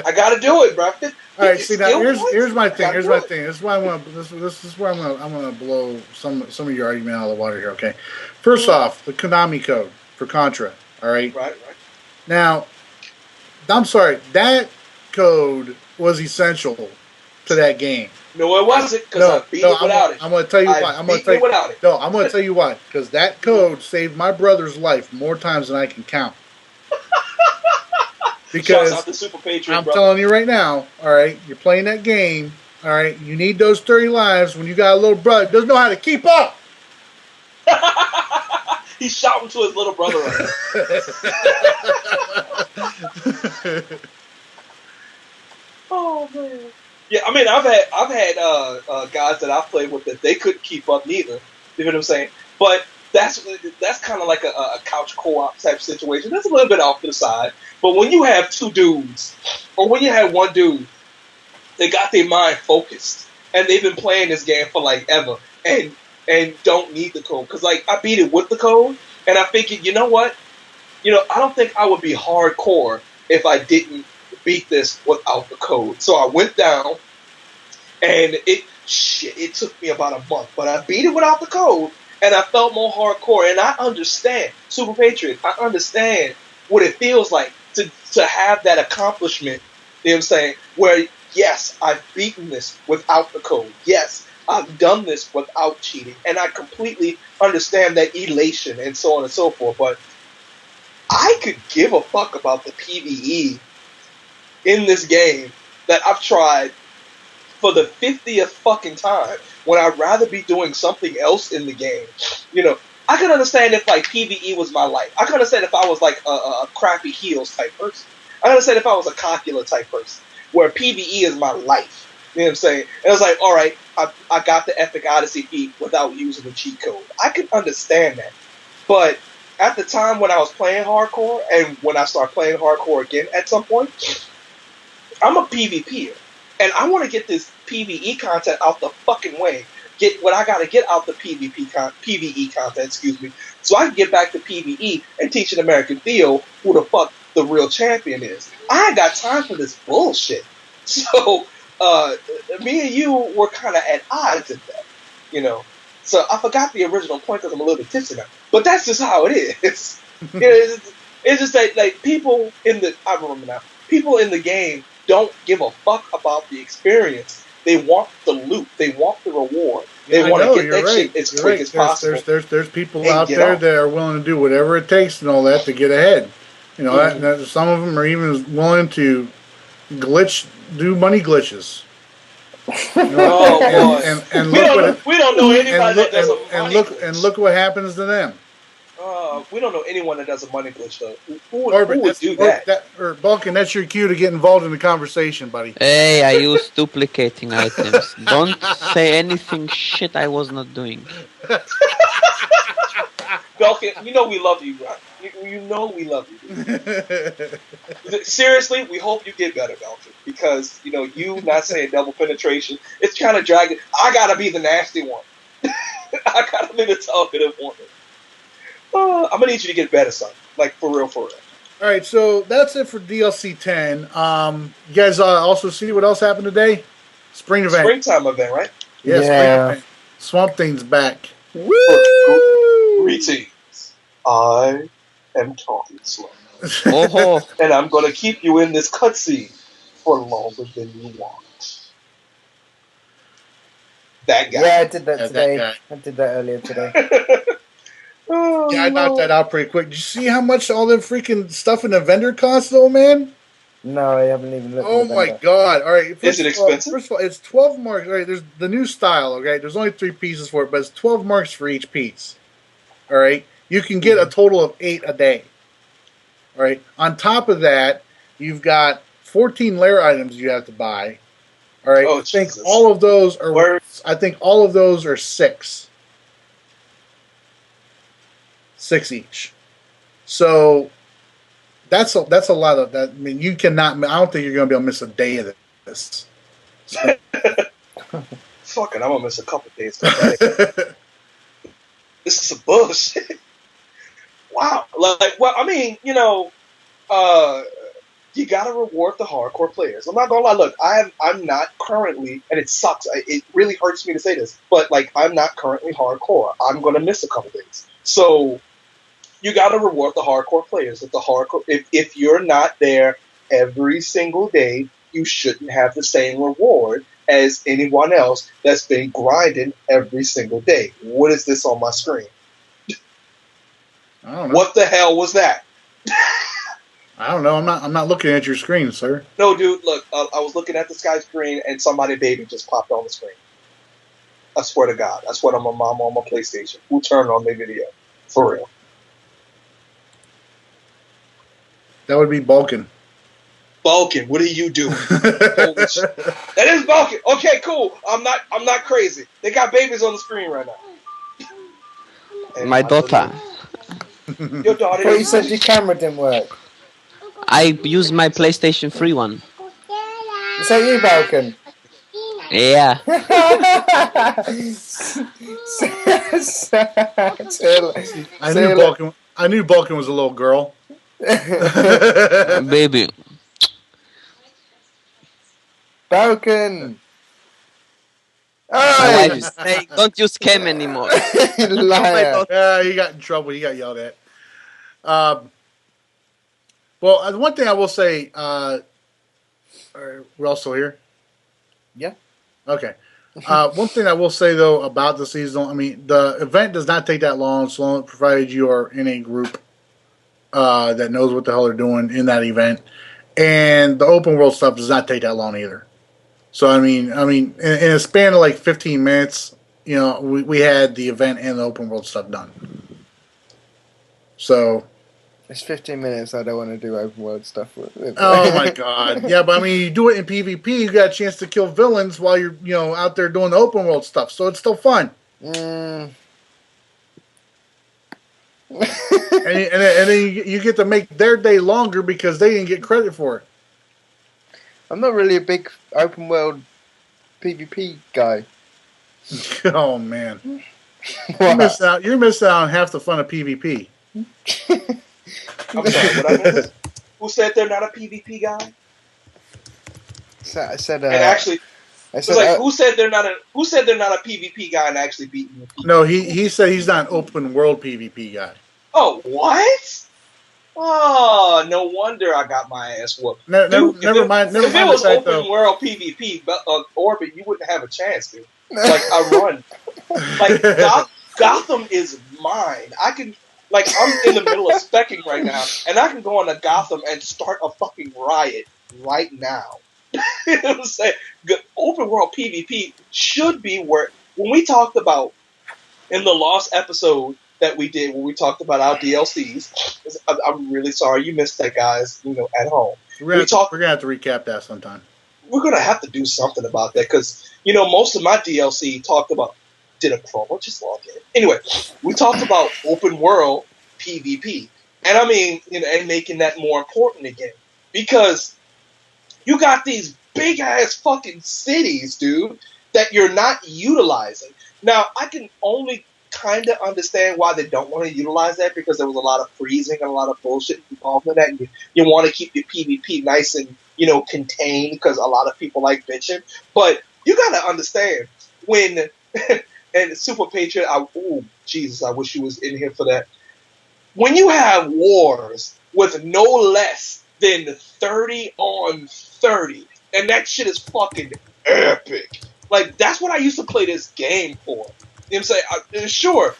I gotta do it, bruh. All right, see, now here's my thing. Here's my thing. This is why this is where I'm gonna blow some of your argument out of the water here. Okay, first off, the Konami code for Contra. All right. Right. Now, I'm sorry, that code was essential to that game. No, it wasn't, because I beat it without it. I'm going to tell you why. I'm going to tell you why. Because that code saved my brother's life more times than I can count. Because out to Super Patriot, I'm telling you right now, all right, you're playing that game, all right, you need those 30 lives when you got a little brother that doesn't know how to keep up. He's shouting to his little brother right now. Oh, man. Yeah, I've had guys that I've played with that they couldn't keep up neither. You know what I'm saying? But that's kind of like a couch co-op type situation. That's a little bit off to the side. But when you have two dudes, or when you have one dude, they got their mind focused, and they've been playing this game for like ever, and don't need the code. Because like I beat it with the code, and I figured, you know what? I don't think I would be hardcore if I didn't beat this without the code. So I went down, and it took me about a month, but I beat it without the code, and I felt more hardcore. And I understand, Super Patriot, I understand what it feels like to have that accomplishment, you know what I'm saying, where, yes, I've beaten this without the code. Yes, I've done this without cheating. And I completely understand that elation and so on and so forth. But I could give a fuck about the PvE in this game that I've tried for the 50th fucking time when I'd rather be doing something else in the game. You know, I could understand if like PvE was my life. I could understand if I was like a crappy heals type person. I could understand if I was a Copula type person where PvE is my life. You know what I'm saying? And it's like, all right, I got the Epic Odyssey feat without using the cheat code. I could understand that. But at the time when I was playing hardcore and when I start playing hardcore again at some point, I'm a PvPer. And I want to get this PvE content out the fucking way. Get what I got to get out the PvE content, so I can get back to PvE and teach an American Theo who the fuck the real champion is. I ain't got time for this bullshit. So, me and you were kind of at odds at that, you know. So I forgot the original point because I'm a little bit tipsy now. But that's just how it is. It's just that like I remember now. People in the game don't give a fuck about the experience. They want the loot. They want the reward. They want to get that shit as quick as possible. There's people out there that are willing to do whatever it takes and all that to get ahead. You know, some of them are even willing to do money glitches. You know, and we don't know anybody that does a money glitch. And look what happens to them. We don't know anyone that does a money glitch though. Who would do that? Balkan, that's your cue to get involved in the conversation, buddy. Hey, I use duplicating items. Don't say anything shit I was not doing. Balkan, you know we love you, bro. You know we love you. Seriously, we hope you get better, Balkan, because you know you not saying double penetration. It's kind of dragging. I gotta be the nasty one. I gotta be the talkative one. I'm gonna need you to get better, son. Like for real, for real. All right, so that's it for DLC 10. You guys also see what else happened today? Spring event. Springtime event, right? Yeah. Spring event. Swamp Thing's back. Woo! Greetings. I am talking slow. Oh. And I'm gonna keep you in this cutscene for longer than you want. That guy. Yeah, I did that today. I did that earlier today. I knocked that out pretty quick. Did you see how much all the freaking stuff in the vendor costs, though, man? No, I haven't even looked at the my God. All right. Is it expensive? First of all, it's 12 marks. All right, there's the new style, okay? There's only 3 pieces for it, but it's 12 marks for each piece. All right? You can get a total of 8 a day. All right? On top of that, you've got 14 lair items you have to buy. All right? Oh, I think all of those are 6. 6 each. So that's a lot of that. I mean, you cannot. I don't think you're going to be able to miss a day of this. So. Fucking, I'm gonna miss a couple days. This is some bullshit. Wow. Like, well, I mean, you know, you gotta reward the hardcore players. I'm not gonna lie. Look, I'm not currently, and it sucks. It really hurts me to say this, but like, I'm not currently hardcore. I'm gonna miss a couple days. So you gotta reward the hardcore players. If you're not there every single day, you shouldn't have the same reward as anyone else that's been grinding every single day. What is this on my screen? I don't know. What the hell was that? I don't know. I'm not looking at your screen, sir. No, dude. Look, I was looking at the Sky screen, and somebody's baby just popped on the screen. I swear to God. I swear to my mom on my PlayStation. Who turned on their video? For real. That would be Balkan. Balkan, what are you doing? Holy shit. That is Balkan. Okay, cool. I'm not crazy. They got babies on the screen right now. And my daughter. Your daughter. But you said your camera didn't work. I used my PlayStation 3 one. Is that you, Balkan? Yeah. I knew Balkan was a little girl. Baby. Balkan. My wife is saying, don't use cam anymore. Liar. He got in trouble. He got yelled at. Well, the one thing I will say, we're also here? Yeah. Okay. One thing I will say, though, about the seasonal, I mean, the event does not take that long, so long provided you are in a group that knows what the hell they're doing in that event, and the open world stuff does not take that long either. So I mean, in a span of like 15 minutes, we had the event and the open world stuff done. So It's 15 minutes. I don't want to do open world stuff with it. oh my god, yeah, but I mean, you do it in PvP, you got a chance to kill villains while you're out there doing the open world stuff, so it's still fun. Mm. and then you get to make their day longer because they didn't get credit for it. I'm not really a big open world PvP guy. Oh man, you're missing out on half the fun of PvP. I'm sorry, what I missed? Who said they're not a PvP guy? I said. And actually, I said, like, who said they're not a PvP guy and actually beating the PvP? No, he said he's not an open world PvP guy. Oh, what? Oh, no wonder I got my ass whooped. Never mind. If it was open world PvP, Orbit, you wouldn't have a chance, dude. Like, I run. Like, Gotham is mine. I can, like, I'm in the middle of specking right now, and I can go on to Gotham and start a fucking riot right now. You know what I'm saying? Open world PvP should be where, when we talked about, in the Lost episode that we did, when we talked about our DLCs, I'm really sorry you missed that, guys, at home. We're going to have to recap that sometime. We're going to have to do something about that, because, most of my DLC talked about, did a promo, just log in. Anyway, we talked about open world PvP. And I mean, and making that more important again. Because you got these big ass fucking cities, dude, that you're not utilizing. Now, I can only kind of understand why they don't want to utilize that, because there was a lot of freezing and a lot of bullshit involved in that. And you want to keep your PvP nice and, contained, because a lot of people like bitching. But you got to understand when, and Super Patriot, Jesus, I wish you was in here for that. When you have wars with no less than 30 on 30, and that shit is fucking epic. Like, that's what I used to play this game for. You know what I'm saying? Sure.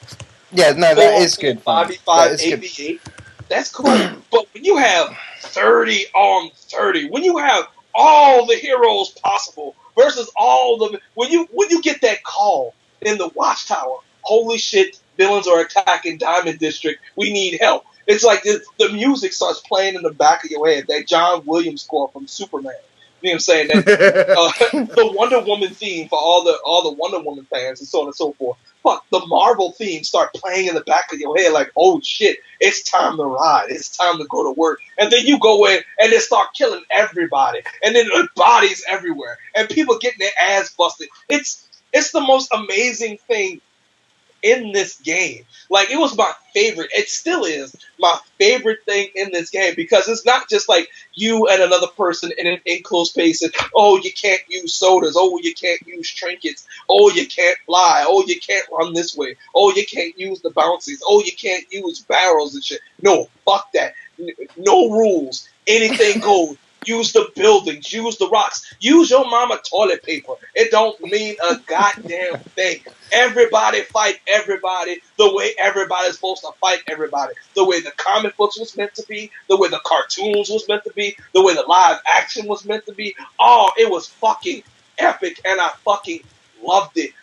Yeah, no, that is good. 5v5, 8v8, that's cool. But when you have 30 on 30, when you have all the heroes possible versus all the... When you get that call in the Watchtower, holy shit, villains are attacking Diamond District, we need help. It's like the music starts playing in the back of your head, that John Williams score from Superman. You know what I'm saying? That, the Wonder Woman theme for all the Wonder Woman fans and so on and so forth. But the Marvel theme start playing in the back of your head like, oh shit, it's time to ride. It's time to go to work. And then you go in and they start killing everybody. And then the bodies everywhere. And people getting their ass busted. It's the most amazing thing in this game. Like, it was my favorite. It still is my favorite thing in this game, because it's not just like you and another person in an enclosed space and, oh, you can't use sodas, oh, you can't use trinkets, oh, you can't fly, oh, you can't run this way, oh, you can't use the bouncies, oh, you can't use barrels and shit. No, fuck that. No rules. Anything goes. Use the buildings, use the rocks, use your mama toilet paper. It don't mean a goddamn thing. Everybody fight everybody the way everybody's supposed to fight everybody. The way the comic books was meant to be, the way the cartoons was meant to be, the way the live action was meant to be. Oh, it was fucking epic, and I fucking loved it.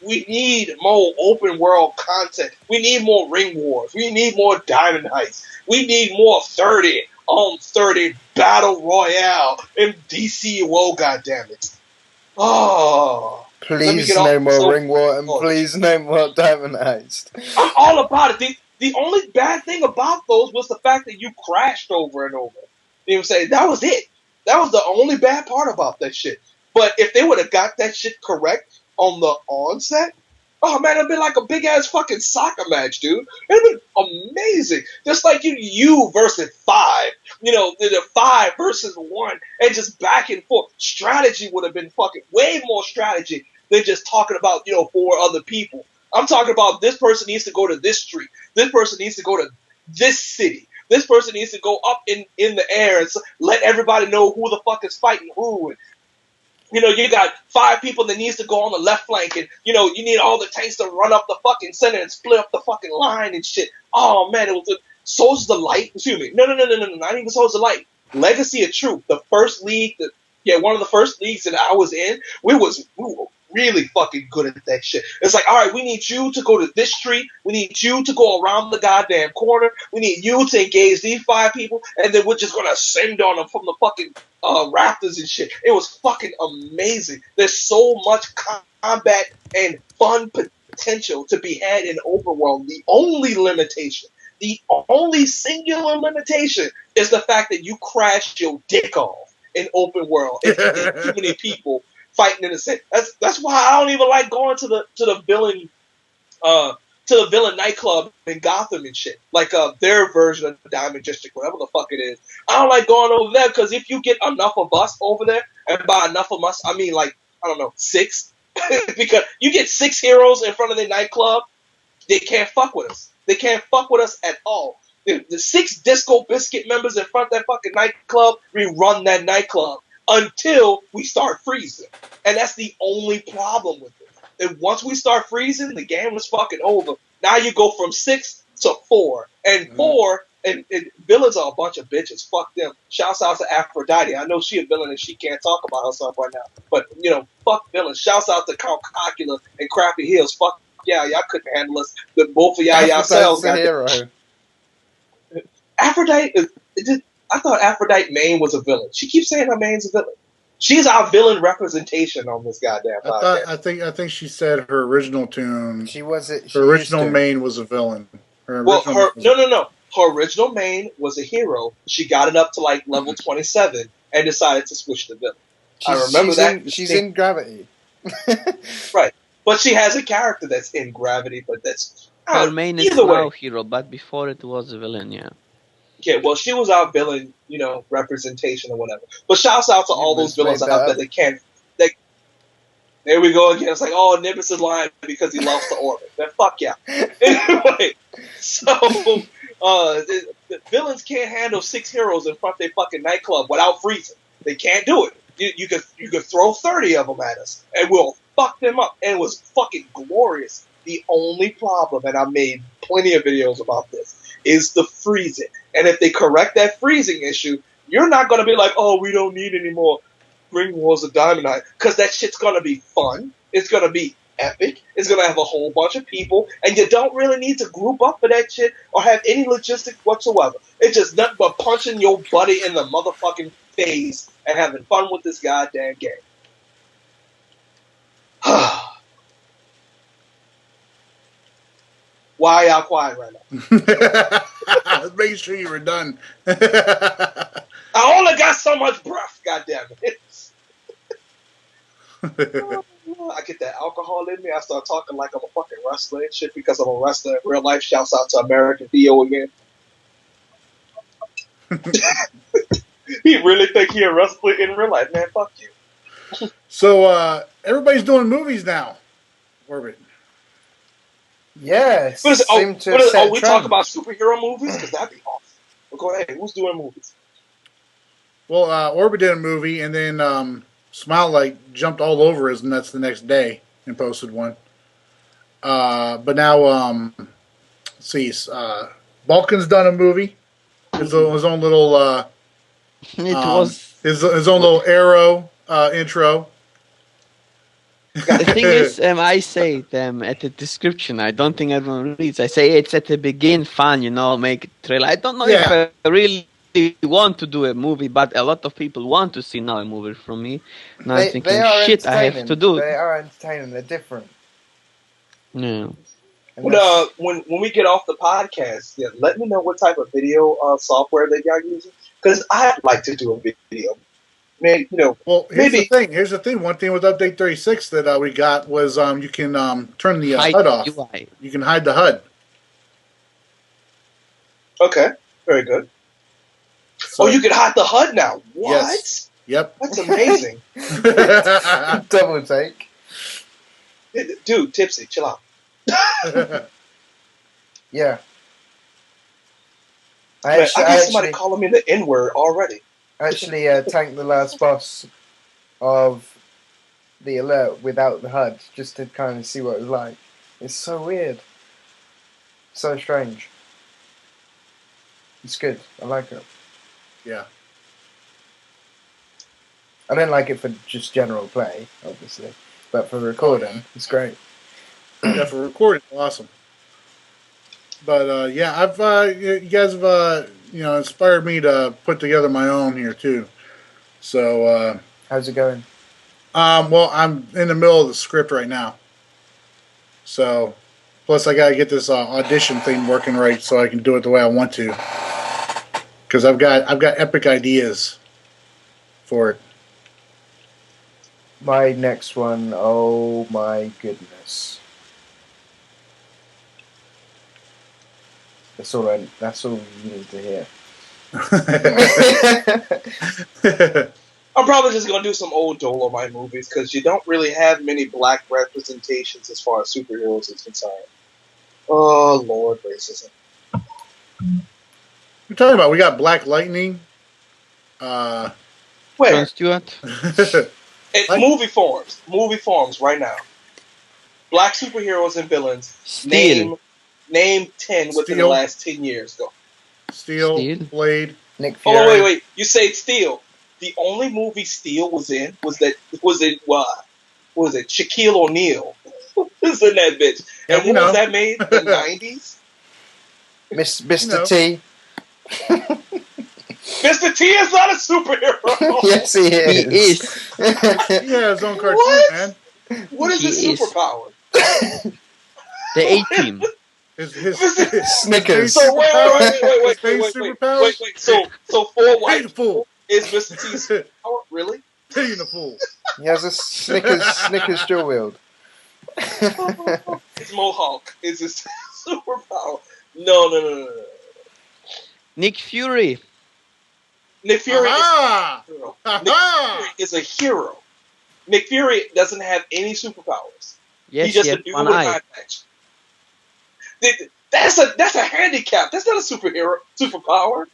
We need more open world content. We need more ring wars. We need more diamond heists. We need more 30 on 30 battle royale in DCUO, goddammit. Oh. Please no more ring war, and please no more diamond heist. I'm all about it. The only bad thing about those was the fact that you crashed over and over. You know what I'm saying? That was it. That was the only bad part about that shit. But if they would have got that shit correct on the onset, oh man, it'd been like a big ass fucking soccer match, dude. It'd been amazing. Just like you versus 5. The 5 versus 1, and just back and forth. Strategy would have been fucking way more strategy than just talking about, 4 other people. I'm talking about this person needs to go to this street. This person needs to go to this city. This person needs to go up in the air and let everybody know who the fuck is fighting who. And, you got 5 people that needs to go on the left flank, and, you need all the tanks to run up the fucking center and split up the fucking line and shit. Oh, man, it was Soldiers of Light. Excuse me. No. Not even Soldiers of Light. Legacy of Truth. The first league. One of the first leagues that I was in. We were really fucking good at that shit. It's like, all right, we need you to go to this street. We need you to go around the goddamn corner. We need you to engage these 5 people, and then we're just gonna send on them from the fucking rafters and shit. It was fucking amazing. There's so much combat and fun potential to be had in open world. The only singular limitation is the fact that you crashed your dick off in open world. If you get too many people fighting in the same. That's why I don't even like going to the villain nightclub in Gotham and shit. Like their version of Diamond District, whatever the fuck it is. I don't like going over there because if you get enough of us over there, and by enough of us I mean like, I don't know, 6, because you get 6 heroes in front of the nightclub, they can't fuck with us. They can't fuck with us at all. The 6 Disco Biscuit members in front of that fucking nightclub, we run that nightclub until we start freezing. And that's the only problem with it. And once we start freezing, the game is fucking over. Now you go from 6 to 4. And 4, and villains are a bunch of bitches. Fuck them. Shouts out to Aphrodite. I know she a villain and she can't talk about herself right now. But, fuck villains. Shouts out to Count Cocula and Crappy Heels. Fuck yeah, y'all couldn't handle us. Both of y'all yourselves got hero. Aphrodite, I thought Aphrodite main was a villain. She keeps saying her main's a villain. She's our villain representation on this goddamn podcast. I think she said her original tune. She was it. Her original main was a villain. Her original main was a hero. She got it up to like level 27 and decided to switch to villain. I remember that. She's in Gravity. Right. But she has a character that's in Gravity, but that's... Her main is now hero, but before it was a villain, yeah. Yeah, well, she was our villain, representation or whatever. But shouts out to all those villains out there that can't... There we go again. It's like, oh, Nimbus is lying because he loves the orbit. Then fuck yeah. Anyway, so the villains can't handle 6 heroes in front of their fucking nightclub without freezing. They can't do it. You could throw 30 of them at us, and we'll fuck them up. And it was fucking glorious. The only problem, and I made plenty of videos about this, is the freezing. And if they correct that freezing issue, you're not going to be like, oh, we don't need any more Ring Wars of Diamond Eye, because that shit's going to be fun. It's going to be epic. It's going to have a whole bunch of people, and you don't really need to group up for that shit or have any logistics whatsoever. It's just nothing but punching your buddy in the motherfucking face and having fun with this goddamn game. Why are y'all quiet right now? I was making sure you were done. I only got so much breath, goddammit. I get that alcohol in me. I start talking like I'm a fucking wrestler and shit because I'm a wrestler in real life. Shouts out to American Theo again. He really think he a wrestler in real life, man. Fuck you. So everybody's doing movies now. Orbit. Yes. We talk about superhero movies? Because that'd be awesome. Well, go ahead. Who's doing movies? Well, Orbit did a movie, and then Smile jumped all over his nuts the next day and posted one. But now, let's see, Balkan's done a movie. His own little his own little Arrow intro. The thing is, I say at the description. I don't think everyone reads. I say it's at the begin fun, make it trailer. I don't know if I really want to do a movie, but a lot of people want to see now a movie from me. Now I'm thinking, shit, I have to do it. They are entertaining. They're different. Yeah. When we get off the podcast, let me know what type of video software that y'all using, because I'd like to do a video. Man, well, here's the thing. Here's the thing. One thing with Update 36 that we got was you can turn the HUD off. UI. You can hide the HUD. Okay, very good. So, you can hide the HUD now. What? Yes. Yep. That's amazing. Double take. Dude, Tipsy, chill out. Yeah. I got somebody calling me the N-word already. Actually tanked the last boss of the alert without the HUD, just to kind of see what it was like. It's so weird. So strange. It's good. I like it. Yeah. I don't like it for just general play, obviously, but for recording, it's great. Yeah, for recording, awesome. But yeah, I've you guys have inspired me to put together my own here too. So How's it going? well, I'm in the middle of the script right now. So plus I gotta get this audition thing working right so I can do it the way I want to. Because I've got epic ideas for it. My next one, oh my goodness. That's all you need to hear. I'm probably just gonna do some old Dolomite movies because you don't really have many black representations as far as superheroes is concerned. Oh Lord, racism. We're talking about we got Black Lightning. Where? John Stewart. Movie forms right now. Black superheroes and villains. Steel. Name 10 within the Steel. last 10 years. Go. Steel, Blade. Nick Fury. Oh wait. You say Steel. The only movie Steel was in was it Shaquille O'Neal was in that bitch. Yeah, and when was that made? The 90s? Mr. T. Mr. T is not a superhero. Yes, he is. He is. He has his own cartoon, What? man. What is his He is. superpower? The A-Team. His Snickers. So wait. superpowers? Wait. So for white Painful. is Mr. T's superpower? Really? Painful. He has a Snickers dual wield. His mohawk is his superpower. No. Nick Fury. Nick Fury Aha! is a hero. Aha! Nick Fury is a hero. Nick Fury doesn't have any superpowers. Yes, He's just he a has dude one with a eye. eye patch. That's a handicap. That's not a superpower.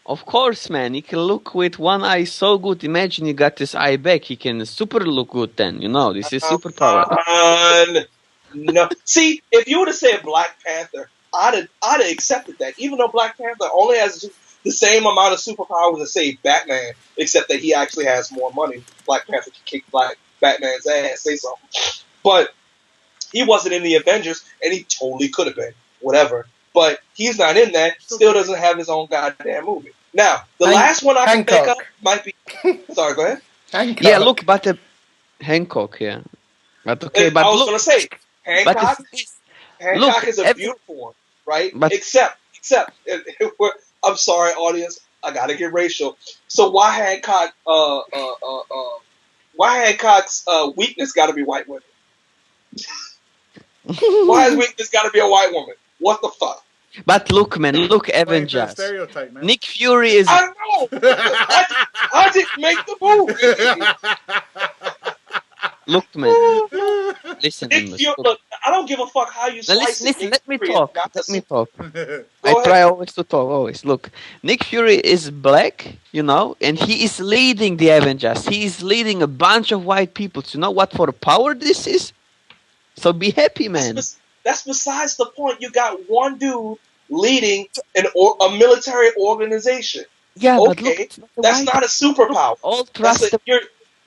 Of course, man. He can look with one eye so good. Imagine you got this eye back. He can super look good then. This is superpower. No. See, if you would have said Black Panther, I'd have accepted that. Even though Black Panther only has the same amount of superpowers as, say, Batman, except that he actually has more money. Black Panther can kick Batman's ass, say something. But he wasn't in the Avengers, and he totally could have been. Whatever. But he's not in that. Still doesn't have his own goddamn movie. Now, the last one I can think of might be... Sorry, go ahead. Hancock. Yeah, look, but Hancock, yeah. But okay, but I was look. going to say, Hancock is a beautiful one, right? But, except, I'm sorry, audience, I gotta get racial. So why Hancock's weakness got to be white women? Why his weakness got to be a white woman? What the fuck? But look, man, Avengers. Stereotype, man. Nick Fury is. I know. I didn't make the movie. Look, man. Listen, Look, I don't give a fuck how you slice it. Listen, let me talk. I Go try ahead. always to talk, always. Look, Nick Fury is black, and he is leading the Avengers. He is leading a bunch of white people. So you know what for a power this is? So be happy, man. That's besides the point. You got one dude leading a military organization. Yeah, okay, but look, that's not a superpower. All trust. Again,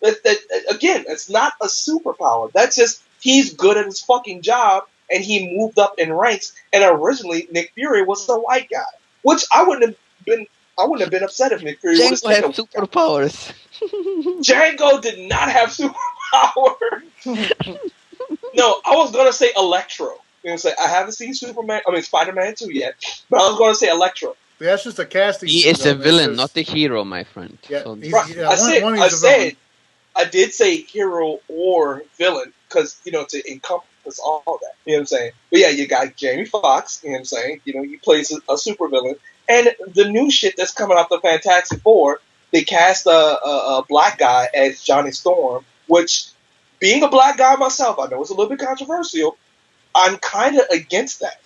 it's not a superpower. That's just he's good at his fucking job, and he moved up in ranks. And originally, Nick Fury was a white guy, which I wouldn't have been upset if Nick Fury would have Django have superpowers. Django did not have superpower. No, I was gonna say Electro. You know what I'm saying? I haven't seen Spider-Man 2 yet, but I was gonna say Electro. That's just a casting. He is a villain, not a hero, my friend. Yeah, So I did say hero or villain because to encompass all that. You know what I'm saying? But yeah, you got Jamie Foxx. You know what I'm saying? He plays a super villain, and the new shit that's coming out the Fantastic Four, they cast a black guy as Johnny Storm, which, being a black guy myself, I know it's a little bit controversial. I'm kind of against that.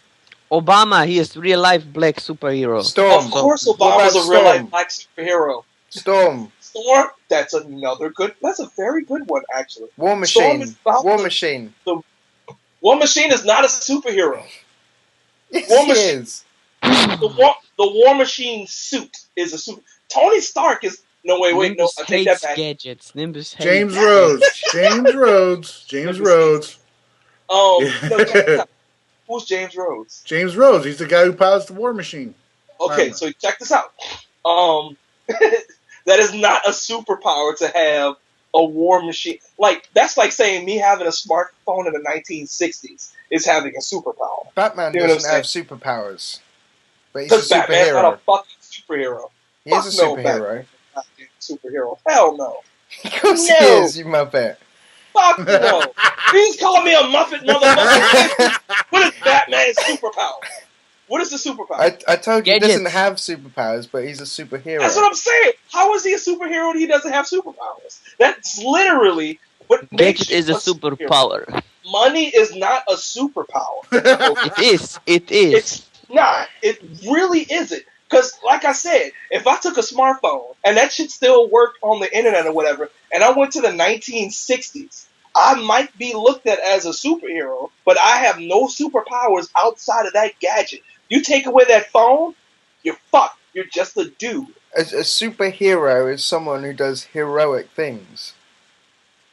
Obama, he is real life black superhero. Storm. Of course, Obama's a real life black superhero. Storm. That's a very good one, actually. War Machine. War Machine. War Machine is not a superhero. Yes, War he Machine is. The War Machine suit is a super. Tony Stark is no wait, no, Nimbus I take that hates back. gadgets. Nimbus hates James Rhodes. James Rhodes. James Nimbus Rhodes. No, check this out. Who's James Rhodes? James Rhodes. He's the guy who pilots the War Machine. Okay, so check this out. That is not a superpower to have a war machine. Like that's like saying me having a smartphone in the 1960s is having a superpower. Batman You know what doesn't I'm have superpowers, but he's a Because Batman's not a superhero. fucking superhero. He is a Fuck no, superhero. Batman's not a superhero. Hell no. Of course No. he is, you muppet. Fuck no. He's calling me a Muppet motherfucker. What is Batman's superpower? What is the superpower? I told you he Gadgets. doesn't have superpowers, but he's a superhero. That's what I'm saying. How is he a superhero and he doesn't have superpowers? That's literally what makes Gadget is a superhero. superpower. Money is not a superpower. It is. It is. It's not. It really isn't. Because, like I said, if I took a smartphone and that shit still worked on the internet or whatever, and I went to the 1960s, I might be looked at as a superhero, but I have no superpowers outside of that gadget. You take away that phone, you're fucked. You're just a dude. A superhero is someone who does heroic things.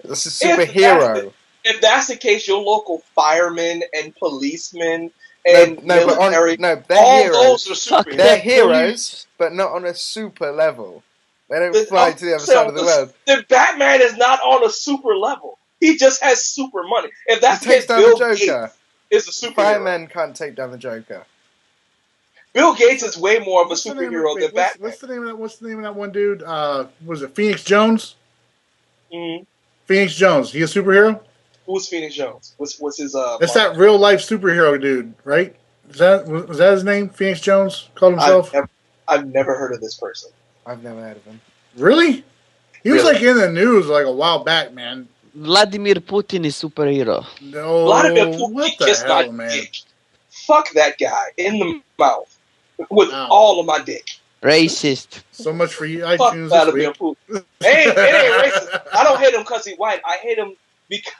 That's a superhero. If that's the case, your local firemen and policemen and military, they're all heroes. those are superheroes. They're heroes, but not on a super level. They don't fly to the other side of the world. The Batman is not on a super level. He just has super money. If that's He the takes case, down the Bill Joker. Gates is a superhero. Firemen can't take down the Joker. Bill Gates is way more of a What's the name superhero than Batman. What's the name of that one dude? Was it Phoenix Jones? Mhm. Phoenix Jones. He a superhero? Who's Phoenix Jones? What's his That's that real life superhero dude, right? Was that his name? Phoenix Jones called himself? I've never heard of this person. I've never heard of him. Really? He was Really? like in the news like a while back, man. Vladimir Putin is superhero. No, Vladimir Putin what the kissed hell, my man? dick. Fuck that guy in the mouth with Wow. all of my dick. Racist. So much for you Fuck iTunes this Vladimir week. Putin. It ain't racist. I don't hate him because he's white. I hate him because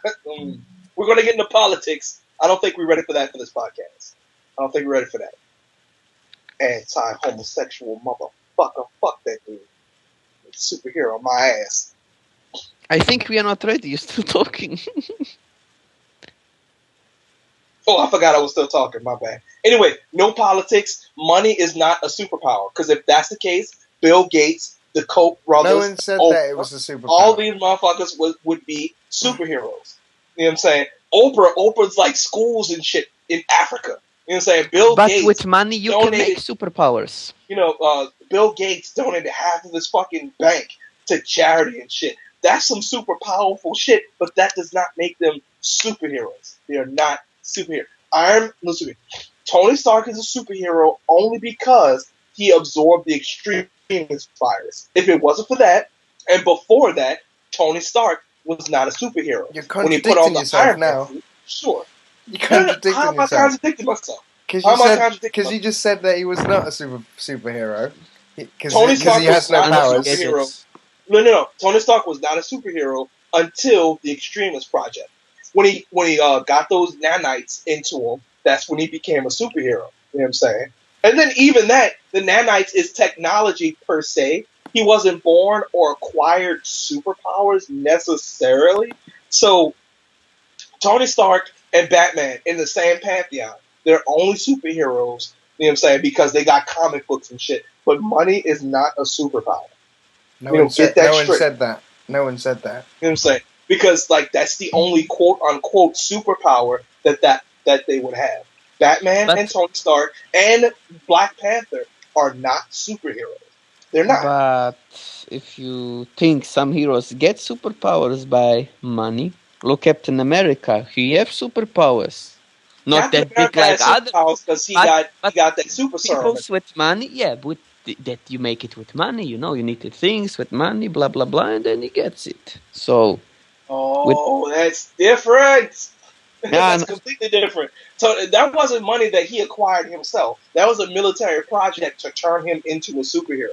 we're going to get into politics. I don't think we're ready for that for this podcast. I don't think we're ready for that. Anti-homosexual motherfucker. Fuck that dude. Superhero, my ass. I think we are not ready. You're still talking. Oh, I forgot I was still talking. My bad. Anyway, no politics. Money is not a superpower. Because if that's the case, Bill Gates, the Koch brothers, No one said that it was a superpower. all these motherfuckers would be superheroes. You know what I'm saying? Oprah's like schools and shit in Africa. You know what I'm saying? Bill But Gates, with money, you can make donated- superpowers. Bill Gates donated half of his fucking bank to charity and shit. That's some super powerful shit, but that does not make them superheroes. They are not superheroes. Tony Stark is a superhero only because he absorbed the extremist virus. If it wasn't for that, and before that, Tony Stark was not a superhero. You're When he contradicting put on the yourself Iron now. Man suit, sure. You're How contradicting am I yourself. contradicting myself? Because How am I contradicting you just said that he was not a superhero. Because Tony Stark he has was no not a powers. superhero. No. Tony Stark was not a superhero until the Extremist Project. When he got those nanites into him, that's when he became a superhero. You know what I'm saying? And then even that, the nanites is technology per se. He wasn't born or acquired superpowers necessarily. So Tony Stark and Batman in the same pantheon. They're only superheroes, you know what I'm saying, because they got comic books and shit. But money is not a superpower. No one said that. No one said that. You know what I'm saying? Because that's the only quote unquote superpower that they would have. Batman and Tony Stark and Black Panther are not superheroes. They're not. But if you think some heroes get superpowers by money, look Captain America. He have superpowers. Not Captain that big America like has other superpowers because he but got that super serum. people with money. Yeah, but that you make it with money. You know, you need the things with money, blah blah blah, and then he gets it. So. That's different. Yeah, That's completely different. So that wasn't money that he acquired himself. That was a military project to turn him into a superhero.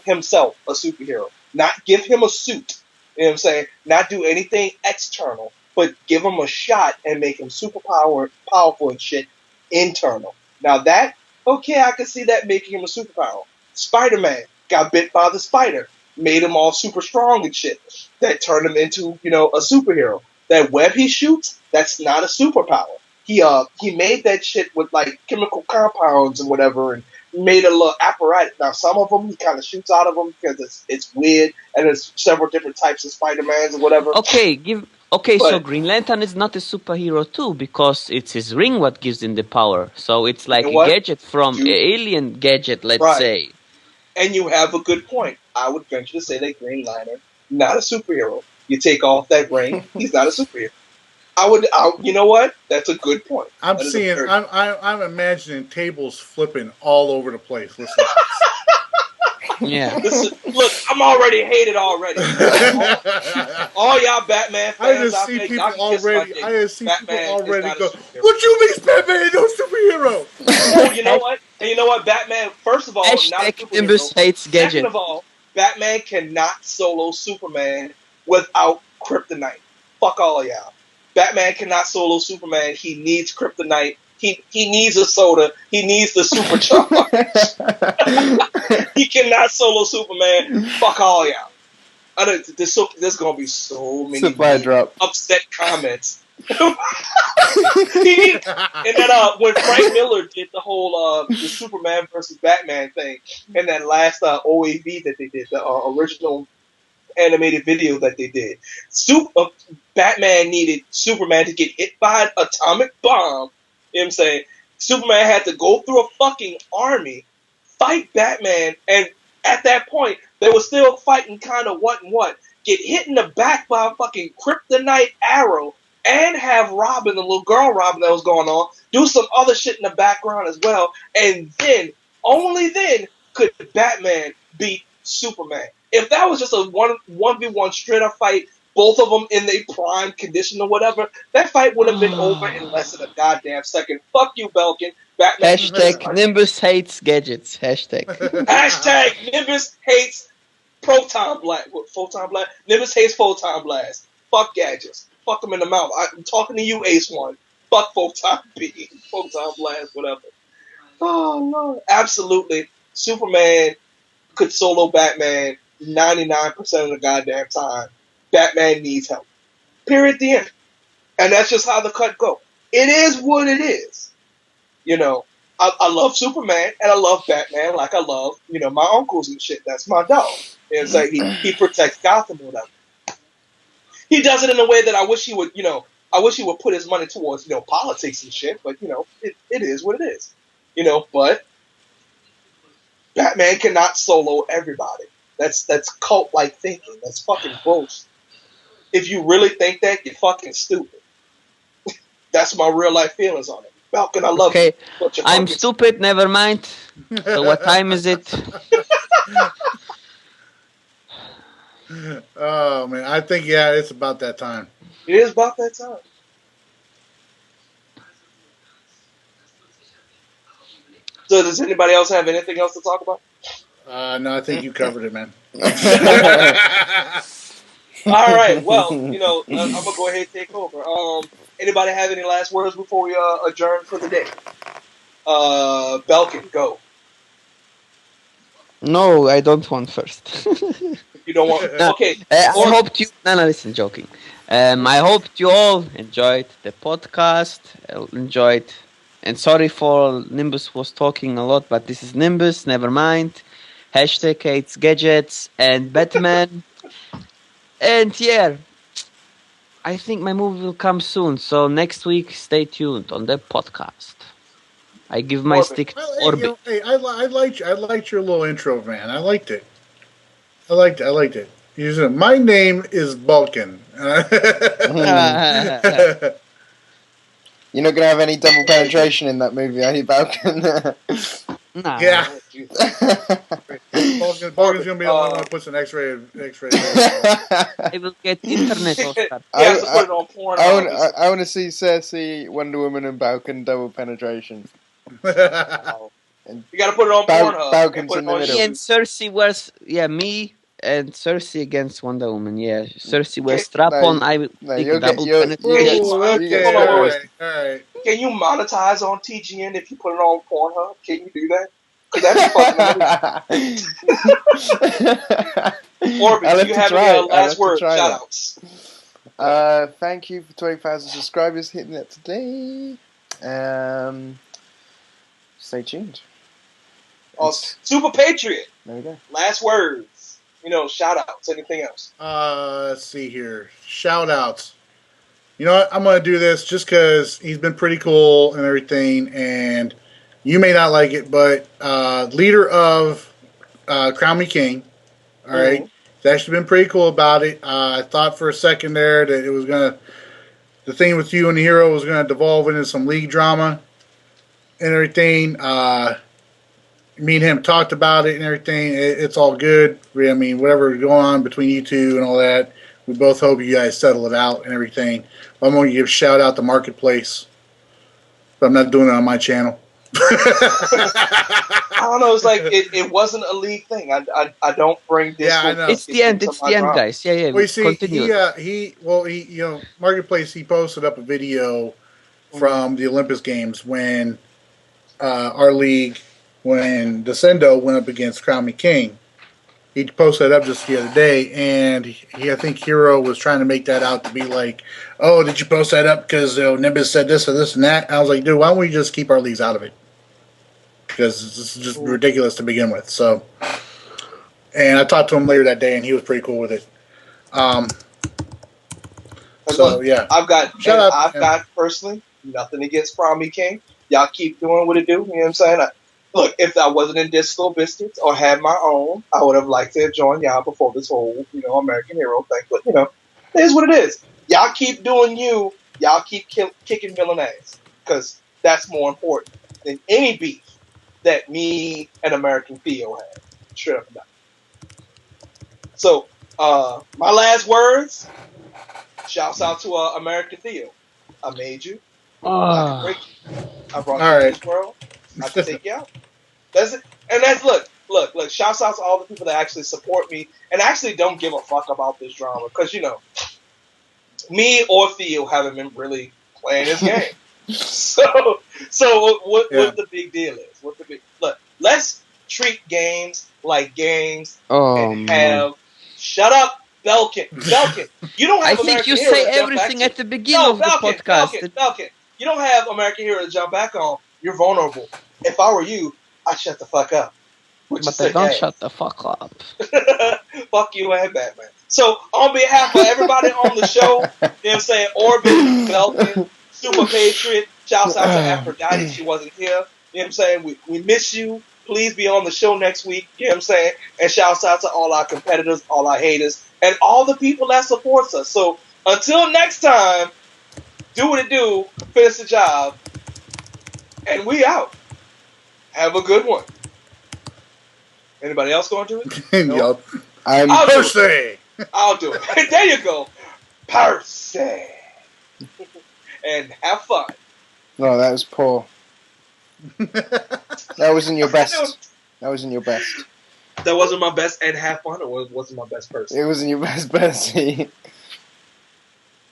Himself a superhero. Not give him a suit. You know what I'm saying? Not do anything external, but give him a shot and make him powerful and shit internal. Now that Okay, I can see that making him a superpower. Spider-Man got bit by the spider, made him all super strong and shit. That turned him into, a superhero. That web he shoots, that's not a superpower. He made that shit with like chemical compounds and whatever, and made a little apparatus. Now some of them he kind of shoots out of them because it's weird, and there's several different types of Spider-Mans and whatever. So But- Green Lantern is not a superhero too because it's his ring what gives him the power. So it's like You know a what? gadget from an alien gadget, let's Right. say. And you have a good point. I would venture to say that Green Lantern, not a superhero. You take off that ring, he's not a superhero. You know what? That's a good point. I'm That is a seeing. very- I'm imagining tables flipping all over the place. Listen. Yeah. Look, I'm already hated already. All y'all Batman I fans just out see there, people y'all can kiss my already. dick. I just see Batman people is already not a go. superhero. What you mean, Batman ain't no superhero? Oh, you know what? And you know what? Batman, first of all, not a Hashtag Nimbus superhero. hates Second gadget. of all, Batman cannot solo Superman without kryptonite. Fuck all of y'all. Batman cannot solo Superman. He needs kryptonite. He needs a soda. He needs the supercharge. He cannot solo Superman. Fuck all y'all. There's gonna be so many Supply drop. upset comments. And then when Frank Miller did the whole the Superman versus Batman thing, and that last OAV that they did, the original animated video that they did, Batman needed Superman to get hit by an atomic bomb. You know what I'm saying? Superman had to go through a fucking army, fight Batman, and at that point, they were still fighting kind of what and what. Get hit in the back by a fucking kryptonite arrow, and have Robin, the little girl Robin that was going on, do some other shit in the background as well, and then, only then, could Batman beat Superman. If that was just a 1v1 straight up fight, both of them in their prime condition or whatever, that fight would have been over in less than a goddamn second. Fuck you, Balkan. Batman. Hashtag Nimbus hates gadgets. Hashtag. Hashtag Nimbus hates Proton Blast. What, Photon Blast? Nimbus hates Photon Blast. Fuck gadgets. Fuck them in the mouth. I'm talking to you, Ace One. Fuck Photon B. Photon Blast, whatever. Oh, no. Absolutely. Superman could solo Batman 99% of the goddamn time. Batman needs help. Period. The end. And that's just how the cut go. It is what it is. I love Superman and I love Batman like I love, my uncles and shit. That's my dog. It's like he protects Gotham or whatever. He does it in a way that I wish he would, I wish he would put his money towards, politics and shit, but, it is what it is. But Batman cannot solo everybody. That's cult-like thinking. That's fucking gross. If you really think that, you're fucking stupid. That's my real-life feelings on it. Balkan, I love you. But you're I'm fucking stupid, never mind. So what time is it? Oh man, I think it's about that time. It is about that time. So does anybody else have anything else to talk about? No, I think you covered it, man. All right. Well, I'm gonna go ahead and take over. Anybody have any last words before we adjourn for the day? Balkan, go. No, I don't want first. You don't want. Okay. I hoped you. No, listen, joking. I hoped you all enjoyed the podcast. Enjoyed, and sorry for Nimbus was talking a lot, but this is Nimbus. Never mind. Hashtag hates gadgets and Batman. And yeah, I think my movie will come soon. So next week, stay tuned on the podcast. I give my stick to Orbit. I liked your little intro, man. I liked it. I liked it. You said, my name is Balkan. You're not going to have any double penetration in that movie, are you, Balkan? Nah. Yeah. Balkan's going to be the one that puts an X-rated. I will get internet Oscar. You have to put it on porn. I want to see Cersei, Wonder Woman, and Balkan double penetration. You got to put it on Pornhub. Balkan's in the middle. Me and Cersei was me and Cersei against Wonder Woman. Yeah, Cersei was strap on. I will take double penetration. Okay, all right. You Can you monetize on TGN if you put it on Pornhub? Can you do that? Because that'd be fucking amazing. Orbit, do you have any last word shout-outs? Thank you for 20,000 subscribers hitting that today. Stay tuned. Super Patriot. There we go. Last words. Shout-outs. Anything else? Let's see here. Shout-outs. You know what? I'm going to do this just because he's been pretty cool and everything, and you may not like it, but leader of Crown Me King, all right? He's actually been pretty cool about it. I thought for a second there that it was going to, the thing with you and the hero was going to devolve into some league drama and everything. Me and him talked about it and everything. It's all good. I mean, whatever's going on between you two and all that, we both hope you guys settle it out and everything. I'm going to give a shout out to Marketplace, but I'm not doing it on my channel. I don't know. It's like it wasn't a league thing. I don't bring this. Yeah, I know. It's the end. It's the end, guys. Yeah. Well, you see, continue. he Marketplace. He posted up a video from the Olympus Games when our league, when Descendo went up against Crown Me King. He posted it up just the other day, and I think Hero was trying to make that out to be like, oh, did you post that up because Nimbus said this or this and that? And I was like, dude, why don't we just keep our leagues out of it? Because this is just ridiculous to begin with. So, and I talked to him later that day, and he was pretty cool with it. So yeah, I've got personally nothing against Crown Me King. Y'all keep doing what it do. You know what I'm saying? Look, if I wasn't in Disco Biscuits or had my own, I would have liked to have joined y'all before this whole, American Hero thing. But, it is what it is. Y'all keep doing you. Y'all keep kicking villain ass. Because that's more important than any beef that me and American Theo had. Straight up and down. So, my last words, shouts out to American Theo. I made you. I can break you. I brought you to this world. I can take you out. That's it. And that's look. Shouts out to all the people that actually support me and actually don't give a fuck about this drama because me or Theo haven't been really playing this game. So what's the big deal is? Let's treat games like games and have. Shut up, Balkan. You don't have. I think you say everything at the beginning of the podcast. Balkan. You don't have American Hero to jump back on. You're vulnerable. If I were you, I'd shut the fuck up. But I don't shut the fuck up. Fuck you and Batman. So, on behalf of everybody on the show, Orbit, Balkan, Super Patriot, shouts out to Aphrodite, she wasn't here. We miss you. Please be on the show next week. And shouts out to all our competitors, all our haters, and all the people that supports us. So, until next time, do what it do, finish the job, and we out. Have a good one. Anybody else going to it? No. I'm Percy. I'll do it. There you go. Percy. And have fun. No, that was poor. That wasn't your best. That wasn't your best. That wasn't my best and have fun, or wasn't my best person? It wasn't your best Percy.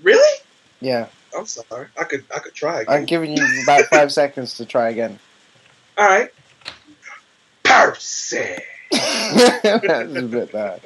Really? Yeah. I'm sorry. I could try again. I'm giving you about 5 seconds to try again. All right. Percy. That was a bit bad.